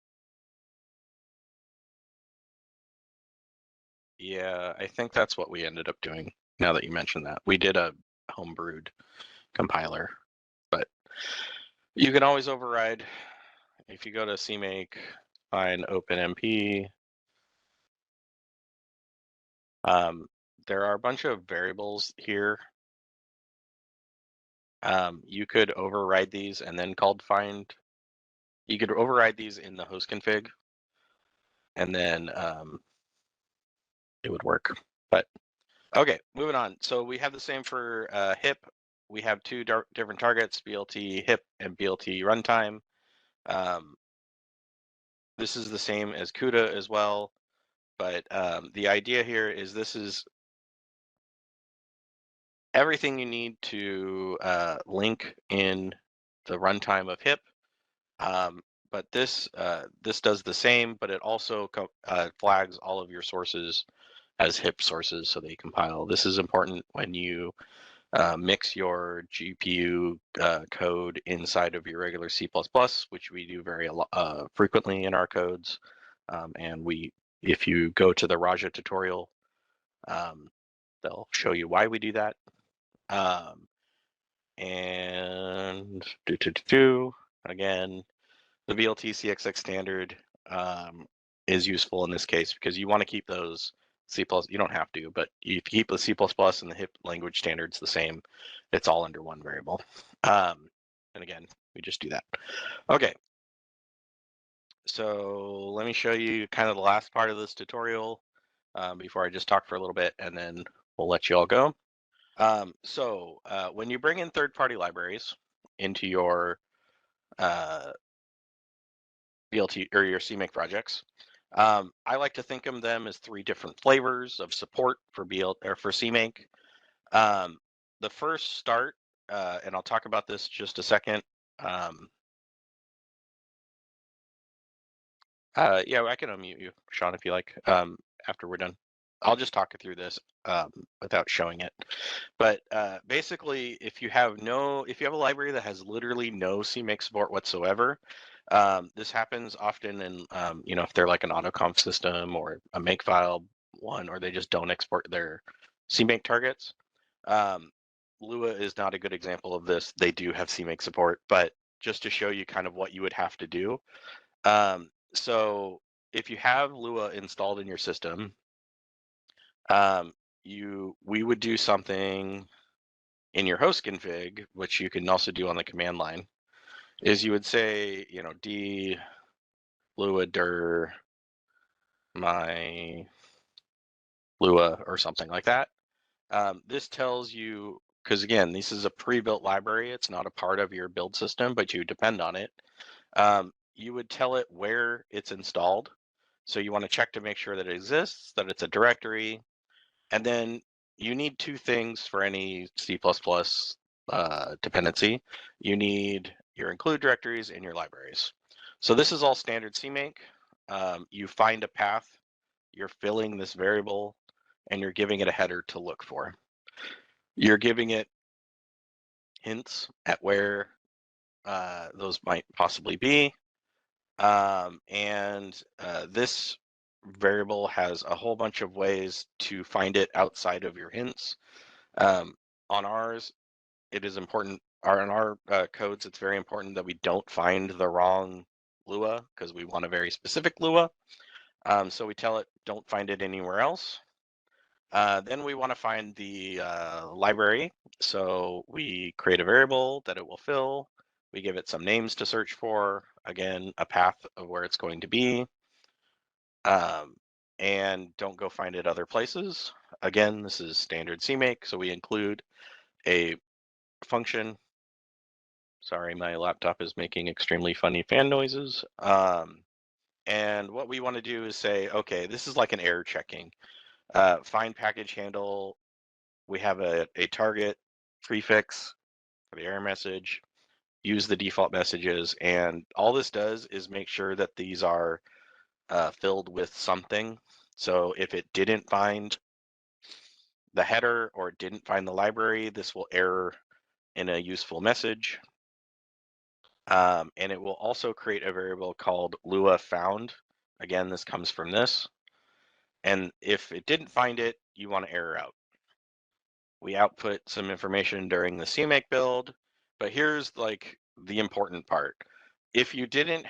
yeah, I think that's what we ended up doing. Now that you mentioned that, we did a homebrewed compiler, but you can always override. If you go to CMake, find OpenMP, there are a bunch of variables here. You could override these and then called find. You could override these in the host config, and then it would work. But okay, moving on. So we have the same for HIP. We have two different targets, BLT HIP and BLT runtime. This is the same as CUDA as well, but the idea here is this is everything you need to link in the runtime of HIP. But this does the same, but it also flags all of your sources as HIP sources so they compile. This is important when you mix your GPU code inside of your regular C++, which we do very frequently in our codes. And if you go to the Raja tutorial, they'll show you why we do that. And again, the BLT CXX standard is useful in this case because you want to keep those C++, you don't have to, but if you keep the C++ and the HIP language standards the same, it's all under one variable. And again, we just do that. Okay. So let me show you kind of the last part of this tutorial before I just talk for a little bit and then we'll let you all go. When you bring in third-party libraries into your BLT or your CMake projects, I like to think of them as three different flavors of support for or for CMake. Um, the first start, and I'll talk about this just a second. Um, yeah, I can unmute you, Sean, if you like, after we're done. I'll just talk you through this without showing it. But basically, if you have a library that has literally no CMake support whatsoever, this happens often in, if they're like an autoconf system or a makefile one, or they just don't export their CMake targets. Um, Lua is not a good example of this. They do have CMake support, but just to show you kind of what you would have to do. So if you have Lua installed in your system, um, we would do something in your host config, which you can also do on the command line, is you would say, d Lua dir my Lua or something like that. This tells you, because again, this is a pre-built library. It's not a part of your build system, but you depend on it. You would tell it where it's installed. So you want to check to make sure that it exists, that it's a directory, and then you need two things for any C++ dependency. You need your include directories and your libraries. So this is all standard CMake. You find a path, you're filling this variable, and you're giving it a header to look for. You're giving it hints at where those might possibly be. This variable has a whole bunch of ways to find it outside of your hints. On ours, it is important, in our codes, it's very important that we don't find the wrong Lua because we want a very specific Lua. So we tell it, don't find it anywhere else. Then we want to find the library. So we create a variable that it will fill. We give it some names to search for. Again, a path of where it's going to be. And don't go find it other places. Again, this is standard CMake, so we include a function. Sorry, my laptop is making extremely funny fan noises. And what we want to do is say, okay, this is like an error checking. Find package handle. We have a target prefix for the error message. Use the default messages. And all this does is make sure that these are filled with something. So if it didn't find the header or it didn't find the library, this will error in a useful message. And it will also create a variable called Lua found. Again, this comes from this. And if it didn't find it, you want to error out. We output some information during the CMake build, but here's like the important part. If you didn't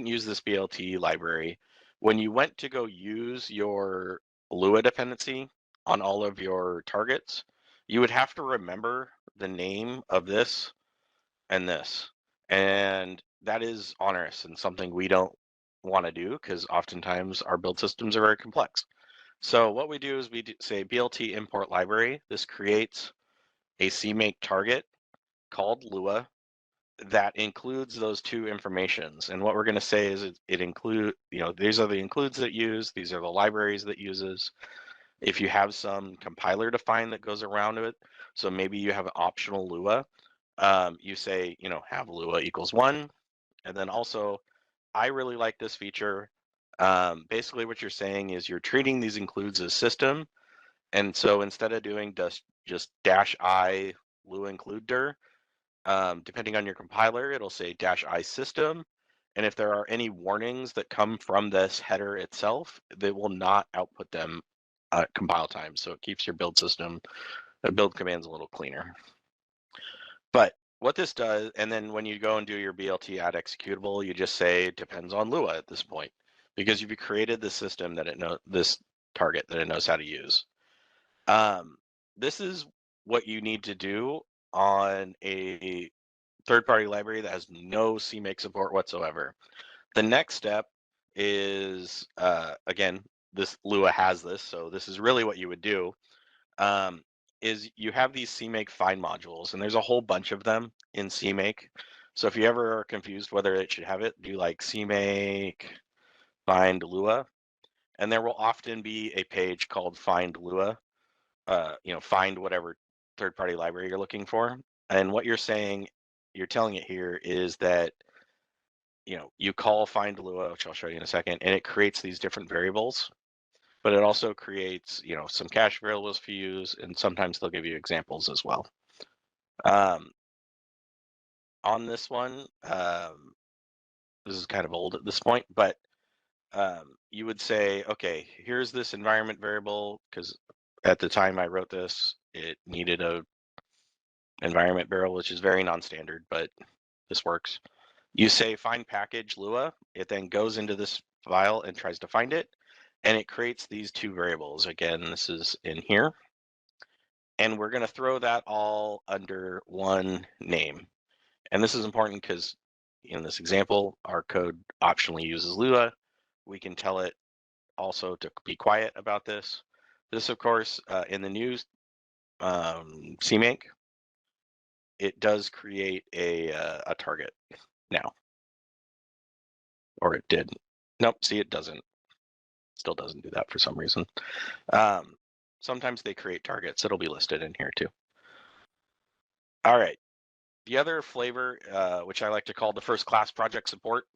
use this BLT library, when you went to go use your Lua dependency on all of your targets, you would have to remember the name of this and this. And that is onerous and something we don't want to do because oftentimes our build systems are very complex. So what we do is we say BLT import library. This creates a CMake target called Lua that includes those two informations. And what we're going to say is it include, these are the includes that use, these are the libraries that uses. If you have some compiler defined that goes around it, so maybe you have an optional Lua, you say, have Lua equals 1. And then also, I really like this feature. Basically what you're saying is you're treating these includes as system. And so instead of doing just -i Lua include dir, depending on your compiler, it'll say -i system. And if there are any warnings that come from this header itself, they will not output them at compile time. So it keeps your build system, build commands a little cleaner. But what this does, and then when you go and do your BLT add executable, you just say it depends on Lua at this point, because you've created the system that this target that it knows how to use. This is what you need to do on a third-party library that has no CMake support whatsoever. The next step is, again, this Lua has this, so this is really what you would do, is you have these CMake find modules, and there's a whole bunch of them in CMake. So if you ever are confused whether it should have it, do like CMake find Lua, and there will often be a page called find Lua. Find whatever third-party library you're looking for. And what you're saying, you're telling it here is that you call find Lua, which I'll show you in a second, and it creates these different variables. But it also creates some cache variables for you use, and sometimes they'll give you examples as well. On this one, this is kind of old at this point, but you would say, okay, here's this environment variable, because at the time I wrote this, it needed a environment variable, which is very non-standard, but this works. You say find package Lua, it then goes into this file and tries to find it, and it creates these two variables. Again, this is in here, and we're going to throw that all under one name. And this is important because in this example, our code optionally uses Lua. We can tell it also to be quiet about this. This, of course, in the new CMake, it does create a target now, or it did. Nope, see, it doesn't. Still doesn't do that for some reason. Sometimes they create targets. It'll be listed in here too. All right. The other flavor, which I like to call the first class project support,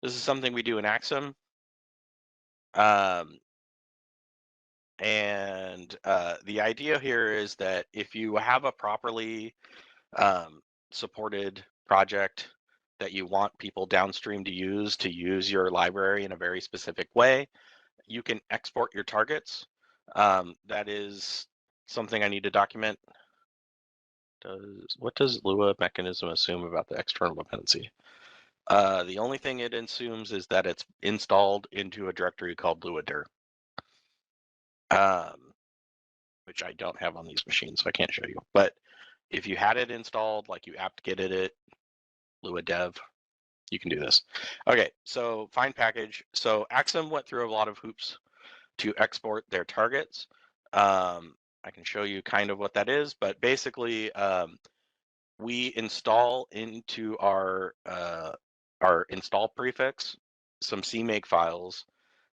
this is something we do in Axum. And the idea here is that if you have a properly supported project that you want people downstream to use your library in a very specific way, you can export your targets. That is something I need to document. What does Lua mechanism assume about the external dependency? The only thing it assumes is that it's installed into a directory called luadir, which I don't have on these machines, so I can't show you. But if you had it installed, like you apt-getted it, Lua dev, you can do this. Okay, so find package. So Axum went through a lot of hoops to export their targets. I can show you kind of what that is, but basically we install into our install prefix some CMake files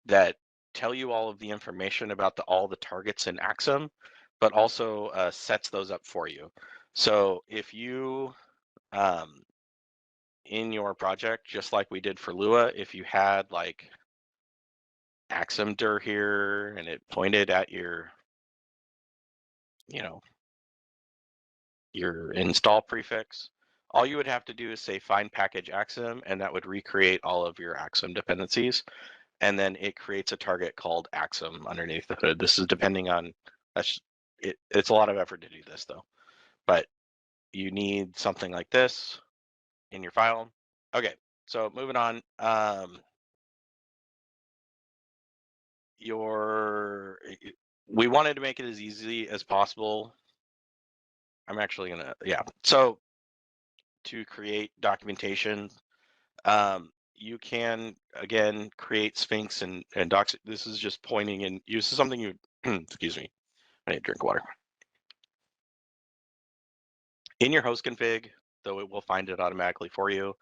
that tell you all of the information about all the targets in Axum, but also sets those up for you. So if you in your project, just like we did for Lua, if you had like Axum dir here and it pointed at your your install prefix, all you would have to do is say find package Axum, and that would recreate all of your Axum dependencies. And then it creates a target called Axum underneath the hood. This is depending on, it's a lot of effort to do this though, but you need something like this in your file. Okay, so moving on. We wanted to make it as easy as possible. I'm actually gonna, yeah. So to create documentation, you can again create Sphinx and docs. This is just pointing in. This is something you. Excuse me. I need to drink water. In your host config, though it will find it automatically for you,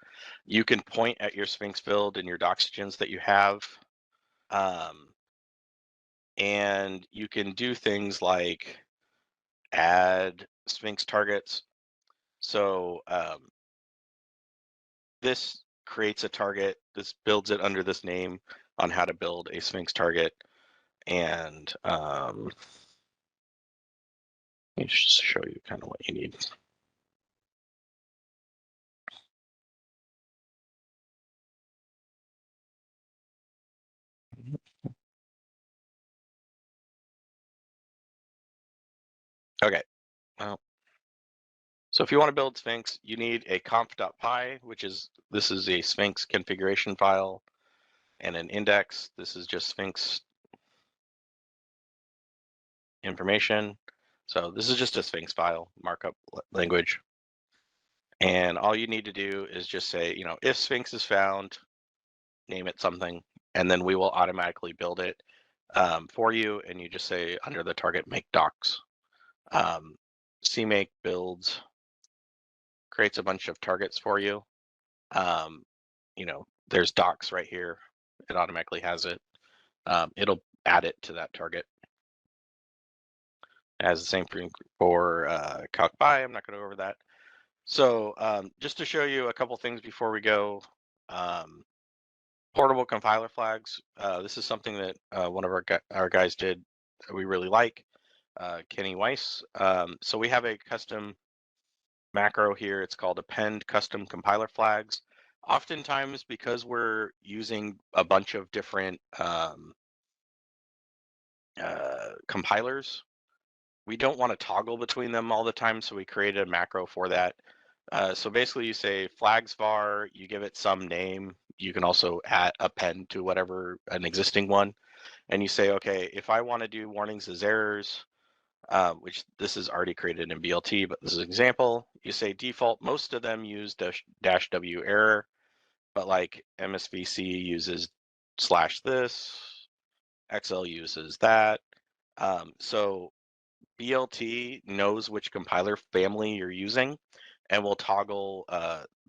you can point at your Sphinx build and your doxygens that you have. And you can do things like add Sphinx targets. So this creates a target. This builds it under this name on how to build a Sphinx target. And let me just show you kind of what you need. Okay, well, so if you want to build Sphinx, you need a conf.py, this is a Sphinx configuration file, and an index. This is just Sphinx information. So this is just a Sphinx file, markup language. And all you need to do is just say, if Sphinx is found, name it something, and then we will automatically build it for you. And you just say under the target, make docs. CMake builds, creates a bunch of targets for you. There's docs right here. it automatically has it. It'll add it to that target. It has the same thing for calc by. I'm not going to go over that. So just to show you a couple things before we go, portable compiler flags. This is something that one of our guys did that we really like, Kenny Weiss. So we have a custom macro here. It's called append custom compiler flags. Oftentimes, because we're using a bunch of different compilers, we don't want to toggle between them all the time, so we created a macro for that. So basically you say flags var, you give it some name. You can also append to whatever an existing one. And you say, okay, if I want to do warnings as errors, which this is already created in BLT, but this is an example. You say default, most of them use dash W error, but like MSVC uses slash this, XL uses that. So BLT knows which compiler family you're using and will toggle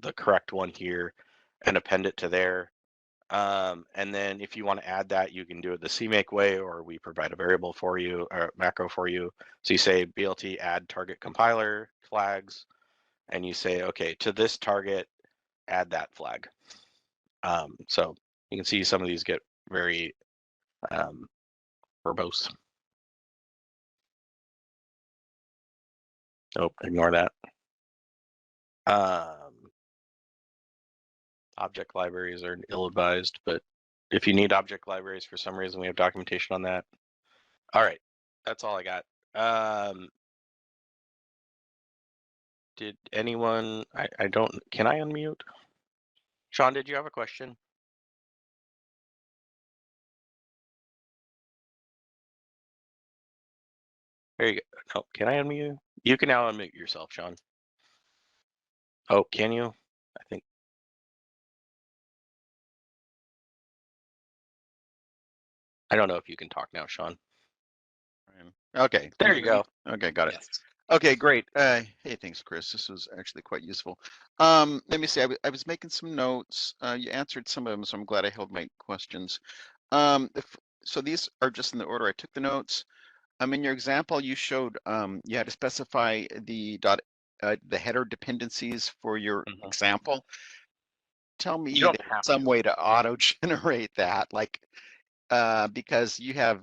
the correct one here and append it to there. And then if you want to add that, you can do it the CMake way, or we provide a variable for you or macro for you. So you say BLT add target compiler flags, and you say, okay, to this target, add that flag. So you can see some of these get very verbose. Oh, ignore that. Object libraries are ill-advised, but if you need object libraries for some reason, we have documentation on that. All right, that's all I got. Did anyone, I don't, can I unmute? Sean, did you have a question? There you go. No, can I unmute you? You can now unmute yourself, Sean. Oh, can you? I think. I don't know if you can talk now, Sean. Okay. There you go. Okay, got it. Yes. Okay, great. Hey, thanks, Chris. This was actually quite useful. Let me see. I was making some notes. You answered some of them, so I'm glad I held my questions. So these are just in the order I took the notes. In your example, you showed you had to specify the header dependencies for your example. Tell me there's some way to auto-generate that, like because you have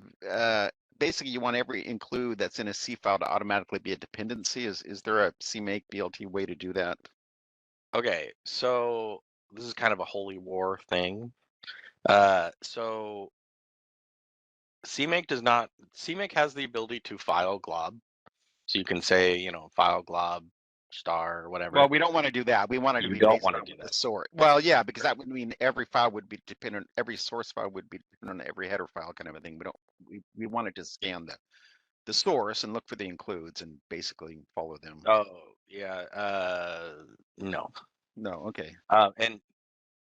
basically you want every include that's in a C file to automatically be a dependency. Is there a CMake BLT way to do that? Okay, so this is kind of a holy war thing. So CMake has the ability to file glob. So you can say, you know, file glob star or whatever. Well, we don't want to do that. We want it to be don't want to do the that. source. Well, yeah, because that would mean every file would be dependent, every source file would be dependent on every header file kind of a thing. We wanted to scan the source and look for the includes and basically follow them. Oh, yeah. No. No, okay. And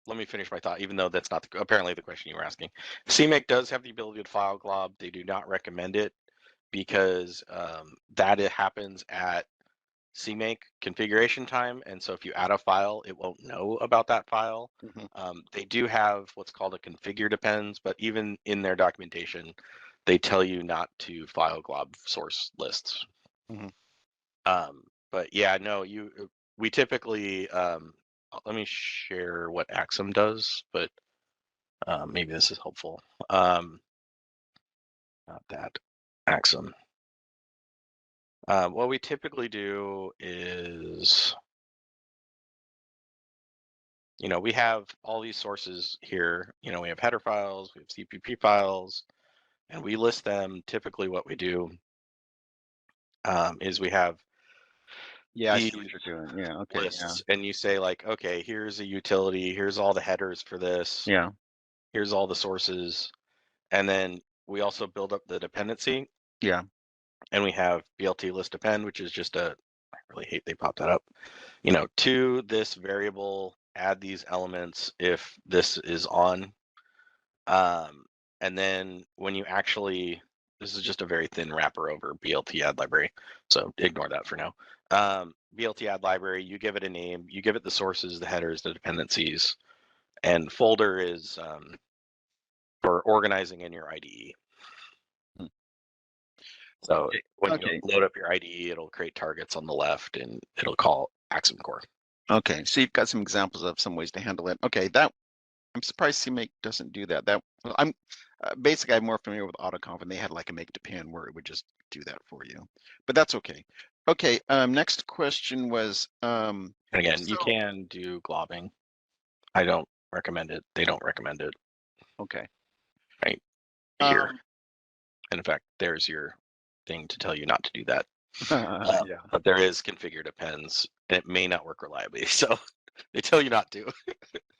let me finish my thought, even though that's not apparently the question you were asking. CMake does have the ability to file glob. They do not recommend it because that it happens at CMake configuration time. And so if you add a file, it won't know about that file. They do have what's called a configure depends, but even in their documentation, they tell you not to file glob source lists. But yeah, no, we typically, let me share what Axum does, but maybe this is helpful. Not that, Axum. What we typically do is, you know, we have all these sources here. You know, we have header files, we have CPP files, and we list them. Typically what we do is we have I see what you're doing. Yeah, okay. lists, and you say like, okay, here's a utility, here's all the headers for this. Yeah. Here's all the sources. And then we also build up the dependency. Yeah. And we have BLT list append, which is just I really hate they popped that up. You know, to this variable, add these elements if this is on. And then when you actually, this is just a very thin wrapper over BLT add library, so ignore that for now. BLT add library, you give it a name, you give it the sources, the headers, the dependencies, and folder is for organizing in your IDE. Hmm. So when you Okay. load up your IDE, it'll create targets on the left and it'll call Axum Core. Okay. So you've got some examples of some ways to handle it. Okay. That I'm surprised CMake doesn't do that. Well, I'm basically I'm more familiar with AutoConf, and they had like a make depend where it would just do that for you. But that's okay. Okay. Next question was And again, you so can do globbing. I don't recommend it. They don't recommend it. okay. Right here. Um, And in fact, there's your thing to tell you not to do that. yeah. But there is configure depends, and it may not work reliably. So they tell you not to.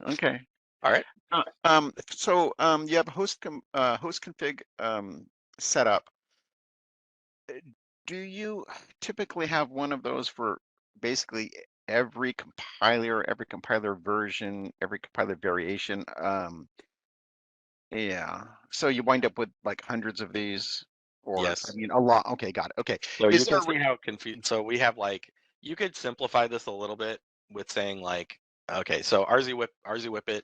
Okay. All right. You have host config set up. Do you typically have one of those for basically every compiler version, every compiler variation? Yeah. So you wind up with like hundreds of these, or I Yes. mean a lot. Okay, got it. Okay. So Is you there can a see how confused. So we have like, you could simplify this a little bit with saying like, okay, so RZ Whippet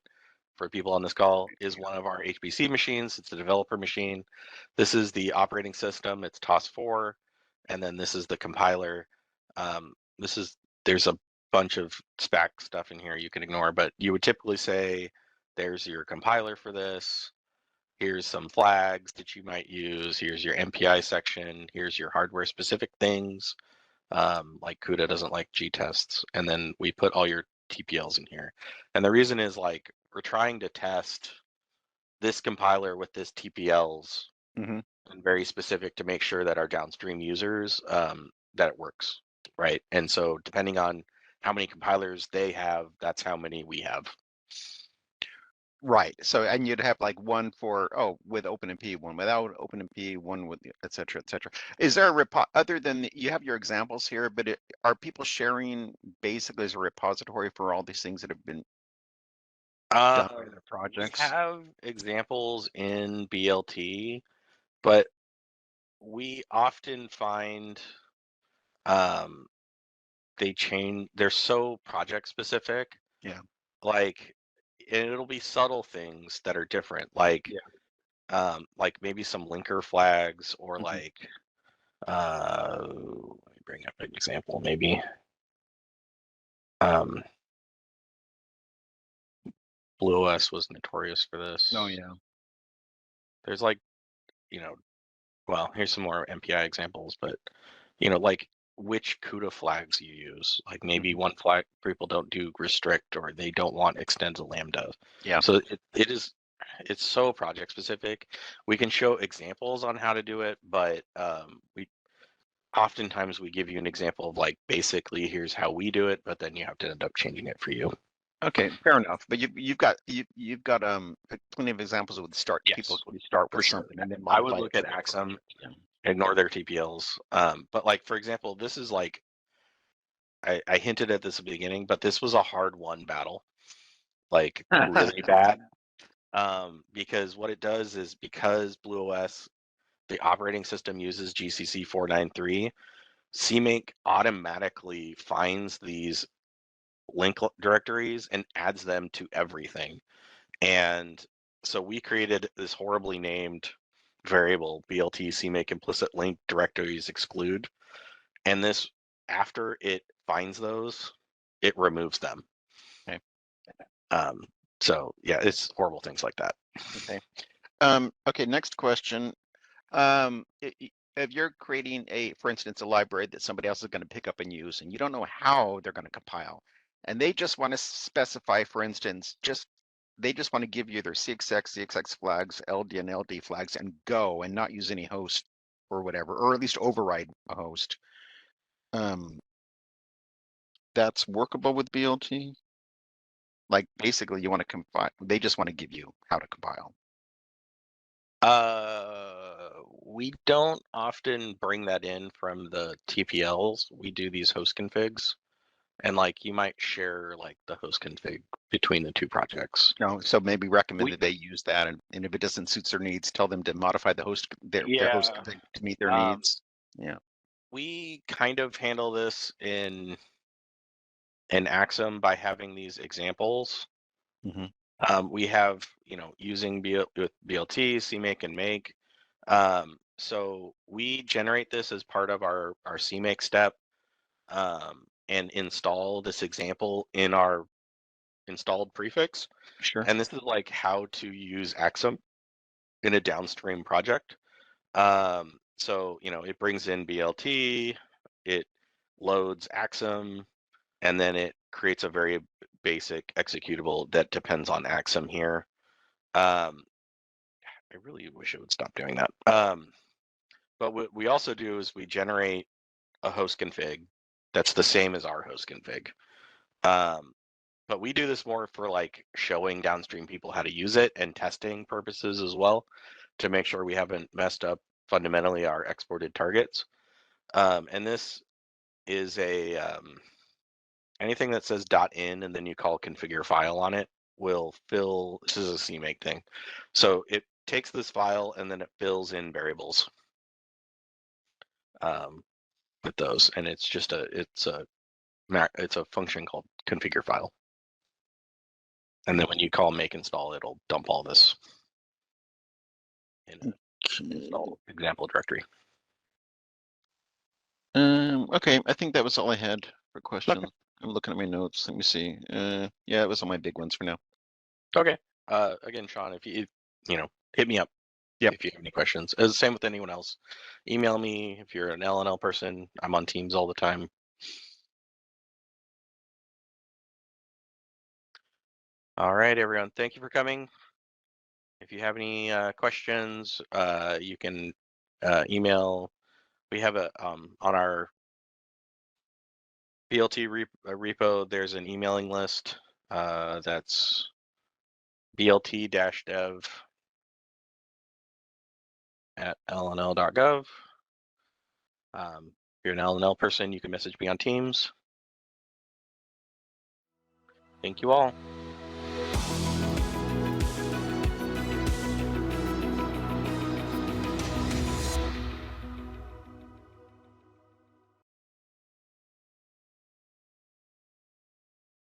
for people on this call is one of our HPC machines. It's a developer machine. This is the operating system. It's TOS4, and then this is the compiler. This is there's a bunch of spec stuff in here you can ignore, but you would typically say, there's your compiler for this. Here's some flags that you might use. Here's your MPI section. Here's your hardware specific things. Like CUDA doesn't like G tests. And then we put all your TPLs in here. And the reason is like, we're trying to test this compiler with this TPLs Mhm. and very specific to make sure that our downstream users, that it works, right? And so depending on how many compilers they have, that's how many we have. Right. So, and you'd have like one for, with OpenMP, one without OpenMP, one with et cetera, et cetera. Is there a other than you have your examples here, but are people sharing basically as a repository for all these things that have been done by their We projects? have examples in BLT, but we often find um, they're so project specific, Yeah. like, and it'll be subtle things that are different, Yeah. like maybe some linker flags or Hmm. like, let me bring up an example, maybe. Um, BlueOS was notorious for Oh, this. yeah. There's like, you know, well, here's some more MPI examples, but like which CUDA flags you use. Like maybe Hmm. one flag people don't do restrict or they don't want extend to lambda. Yeah. So it's so project specific. We can show examples on how to do it, but we oftentimes we give you an example of like basically here's how we do it, but then you have to end up changing it for you. Okay, fair enough. But you've got plenty of examples with people Yes, who start for with sure. something and then I would modify it look for at their Axum, project. Yeah. ignore their TPLs. But like for example, this is like I hinted at this at the beginning, but this was a hard won battle, like really bad. Because what it does is because BlueOS, the operating system uses GCC 493, CMake automatically finds these link directories and adds them to everything. And so we created this horribly named variable BLT CMake implicit link directories exclude. And this, after it finds those, it removes them. Okay. Um, so yeah, it's horrible things like that. Okay. Okay, next question. If you're creating for instance, a library that somebody else is going to pick up and use, and you don't know how they're going to compile, and they just want to specify, for instance, they just want to give you their CXX flags, LD and LD flags, and go, and not use any host or whatever, or at least override a host. That's workable with BLT. Like basically, you want to compile. They just want to give you how to compile. We don't often bring that in from the TPLs. We do these host configs, and like you might share like the host config between the two projects. No, so maybe recommend We that they use that, and if it doesn't suit their needs, tell them to modify their host yeah, config to meet their um, needs. Yeah. we kind of handle this in Axum by having these examples. Hmm. We have, using with BLT, CMake, and Make. So we generate this as part of our CMake step, and install this example in our installed prefix. Sure. And this is like how to use Axum in a downstream project. So, it brings in BLT, it loads Axum, and then it creates a very basic executable that depends on Axum here. I really wish it would stop doing that. But what we also do is we generate a host config that's the same as our host config. But we do this more for like showing downstream people how to use it and testing purposes as well, to make sure we haven't messed up fundamentally our exported targets. And this is anything that says .in and then you call configure file on it will fill. This is a CMake thing, so it takes this file and then it fills in variables with those, and it's just it's a function called configure file, and then when you call make install, it'll dump all this in an install example directory. Okay, I think that was all I had for questions. Okay. I'm looking at my notes. Let me see. Yeah, it was all my big ones for now. Okay. Again, Sean, if you hit me up. Yep. If you have any questions. As same with anyone else. Email me if you're an LNL person. I'm on Teams all the time. All right, everyone. Thank you for coming. If you have any questions, you can email. We have on our BLT repo, there's an emailing list that's blt-dev at lnl.gov. If you're an LNL person, you can message me on Teams. Thank you all.